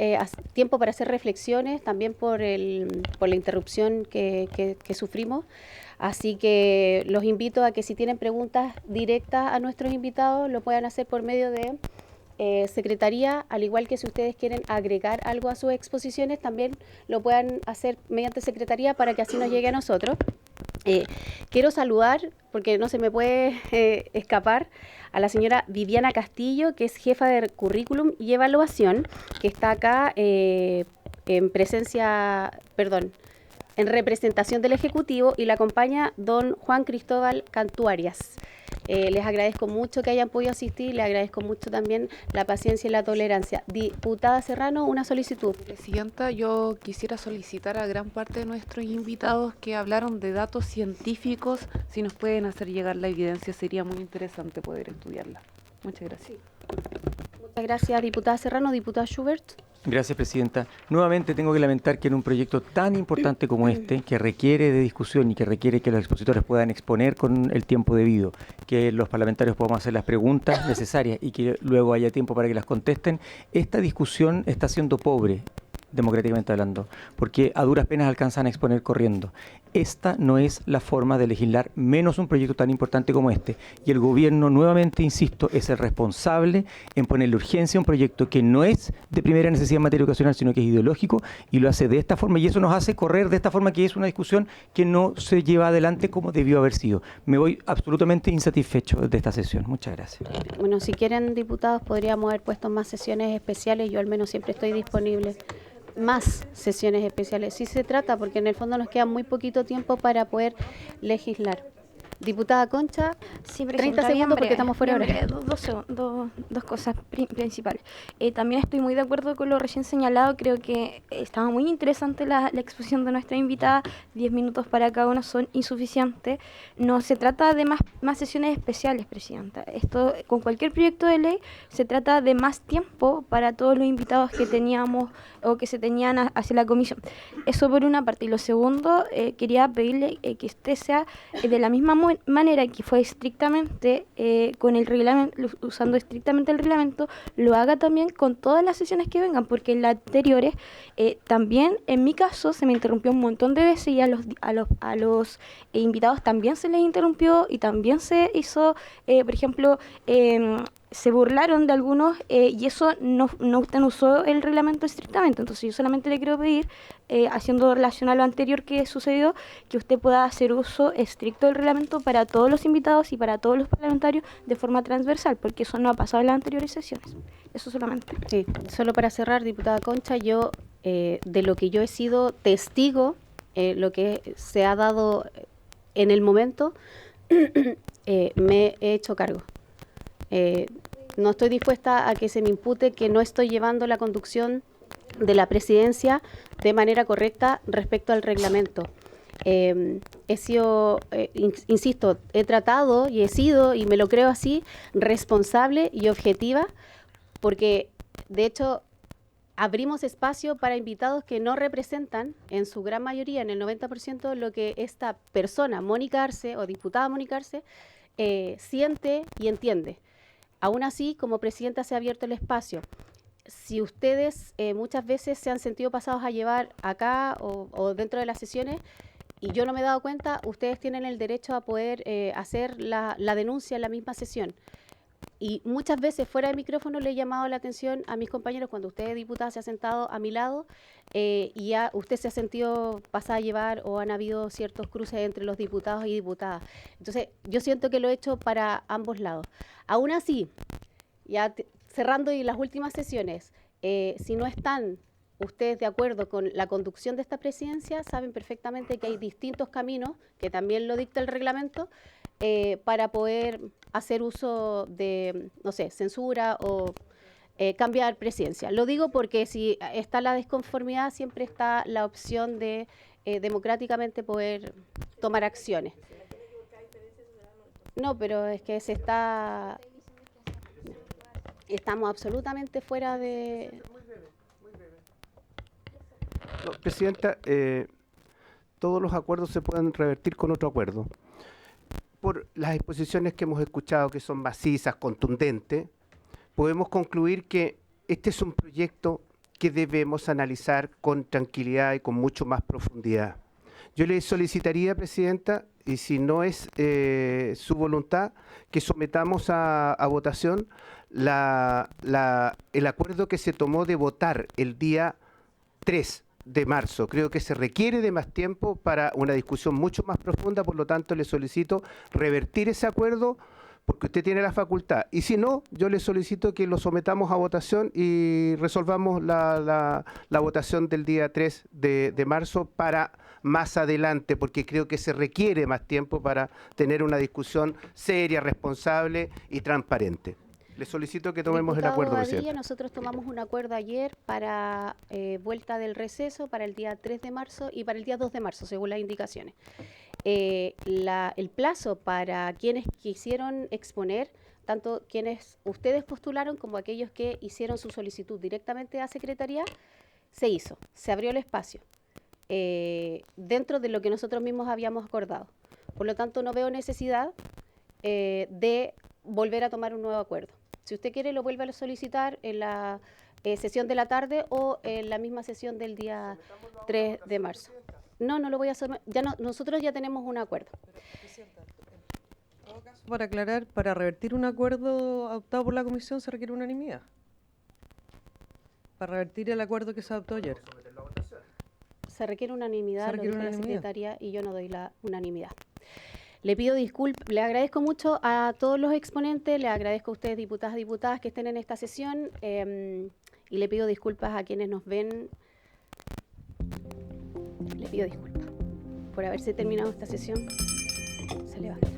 tiempo para hacer reflexiones, también por la interrupción que sufrimos. Así que los invito a que si tienen preguntas directas a nuestros invitados, lo puedan hacer por medio de Secretaría, al igual que si ustedes quieren agregar algo a sus exposiciones, también lo puedan hacer mediante Secretaría para que así nos llegue a nosotros. Quiero saludar, porque no se me puede escapar, a la señora Viviana Castillo, que es jefa de currículum y evaluación, que está acá en representación del Ejecutivo, y la acompaña don Juan Cristóbal Cantuarias. Les agradezco mucho que hayan podido asistir, les agradezco mucho también la paciencia y la tolerancia. Diputada Serrano, una solicitud. Presidenta, yo quisiera solicitar a gran parte de nuestros invitados que hablaron de datos científicos, si nos pueden hacer llegar la evidencia, sería muy interesante poder estudiarla. Muchas gracias. Muchas gracias, diputada Serrano. Diputada Schubert. Gracias, Presidenta. Nuevamente tengo que lamentar que en un proyecto tan importante como este, que requiere de discusión y que requiere que los expositores puedan exponer con el tiempo debido, que los parlamentarios podamos hacer las preguntas necesarias y que luego haya tiempo para que las contesten, esta discusión está siendo pobre, democráticamente hablando, porque a duras penas alcanzan a exponer corriendo. Esta no es la forma de legislar, menos un proyecto tan importante como este. Y el gobierno, nuevamente insisto, es el responsable en ponerle urgencia a un proyecto que no es de primera necesidad en materia educacional, sino que es ideológico, y lo hace de esta forma, y eso nos hace correr de esta forma, que es una discusión que no se lleva adelante como debió haber sido. Me voy absolutamente insatisfecho de esta sesión. Muchas gracias. Bueno, si quieren, diputados, podríamos haber puesto más sesiones especiales. Yo al menos siempre estoy disponible. Más sesiones especiales. Sí se trata, porque en el fondo nos queda muy poquito tiempo para poder legislar. Diputada Concha, sí, 30 segundos porque estamos fuera de hora. Dos cosas principales. También estoy muy de acuerdo con lo recién señalado. Creo que estaba muy interesante la exposición de nuestra invitada. 10 minutos para cada uno son insuficientes. No se trata de más sesiones especiales, Presidenta. Esto, con cualquier proyecto de ley, se trata de más tiempo para todos los invitados que teníamos o que se tenían hacia la comisión. Eso por una parte. Y lo segundo, quería pedirle que usted sea de la misma manera que fue estrictamente con el reglamento, usando estrictamente el reglamento, lo haga también con todas las sesiones que vengan, porque en las anteriores también, en mi caso, se me interrumpió un montón de veces, y a los invitados también se les interrumpió, y también se hizo, por ejemplo, se burlaron de algunos, y eso usted no usó el reglamento estrictamente. Entonces yo solamente le quiero pedir, haciendo relación a lo anterior que sucedió, que usted pueda hacer uso estricto del reglamento para todos los invitados y para todos los parlamentarios de forma transversal, porque eso no ha pasado en las anteriores sesiones. Eso solamente. Sí, solo para cerrar, diputada Concha, yo de lo que yo he sido testigo, lo que se ha dado en el momento, me he hecho cargo. No estoy dispuesta a que se me impute que no estoy llevando la conducción de la presidencia de manera correcta respecto al reglamento. He sido, insisto, he tratado y he sido, y me lo creo así, responsable y objetiva, porque de hecho abrimos espacio para invitados que no representan, en su gran mayoría, en el 90%, lo que esta persona, Mónica Arce, o diputada Mónica Arce, siente y entiende. Aún así, como presidenta, se ha abierto el espacio. Si ustedes muchas veces se han sentido pasados a llevar acá o dentro de las sesiones, y yo no me he dado cuenta, ustedes tienen el derecho a poder hacer la denuncia en la misma sesión. Y muchas veces fuera de micrófono le he llamado la atención a mis compañeros cuando usted, diputada, se ha sentado a mi lado y ya usted se ha sentido pasada a llevar, o han habido ciertos cruces entre los diputados y diputadas. Entonces, yo siento que lo he hecho para ambos lados. Aún así, ya cerrando y las últimas sesiones, si no están ustedes de acuerdo con la conducción de esta presidencia, saben perfectamente que hay distintos caminos, que también lo dicta el reglamento, para poder hacer uso de, no sé, censura o cambiar presidencia. Lo digo porque si está la desconformidad, siempre está la opción de democráticamente poder tomar acciones. No, pero es que estamos absolutamente fuera de... No, Presidenta, todos los acuerdos se pueden revertir con otro acuerdo. Por las exposiciones que hemos escuchado, que son macizas, contundentes, podemos concluir que este es un proyecto que debemos analizar con tranquilidad y con mucho más profundidad. Yo le solicitaría, Presidenta, y si no es su voluntad, que sometamos a votación el acuerdo que se tomó de votar el día 3 de marzo. Creo que se requiere de más tiempo para una discusión mucho más profunda, por lo tanto le solicito revertir ese acuerdo porque usted tiene la facultad. Y si no, yo le solicito que lo sometamos a votación y resolvamos la votación del día 3 de marzo para más adelante, porque creo que se requiere más tiempo para tener una discusión seria, responsable y transparente. Le solicito que tomemos el acuerdo, Presidente. Nosotros tomamos un acuerdo ayer para vuelta del receso para el día 3 de marzo y para el día 2 de marzo, según las indicaciones. El plazo para quienes quisieron exponer, tanto quienes ustedes postularon como aquellos que hicieron su solicitud directamente a Secretaría, se hizo, se abrió el espacio dentro de lo que nosotros mismos habíamos acordado. Por lo tanto, no veo necesidad de volver a tomar un nuevo acuerdo. Si usted quiere, lo vuelve a solicitar en la sesión de la tarde o en la misma sesión del día 3 de marzo. No lo voy a hacer. Nosotros ya tenemos un acuerdo. Para aclarar, para revertir un acuerdo adoptado por la Comisión se requiere unanimidad. Para revertir el acuerdo que se adoptó ayer. Se requiere unanimidad, lo dijo la Secretaría, y yo no doy la unanimidad. Le pido disculpas, le agradezco mucho a todos los exponentes, le agradezco a ustedes, diputadas y diputadas, que estén en esta sesión, y le pido disculpas a quienes nos ven. Le pido disculpas por haberse terminado esta sesión. Se levanta.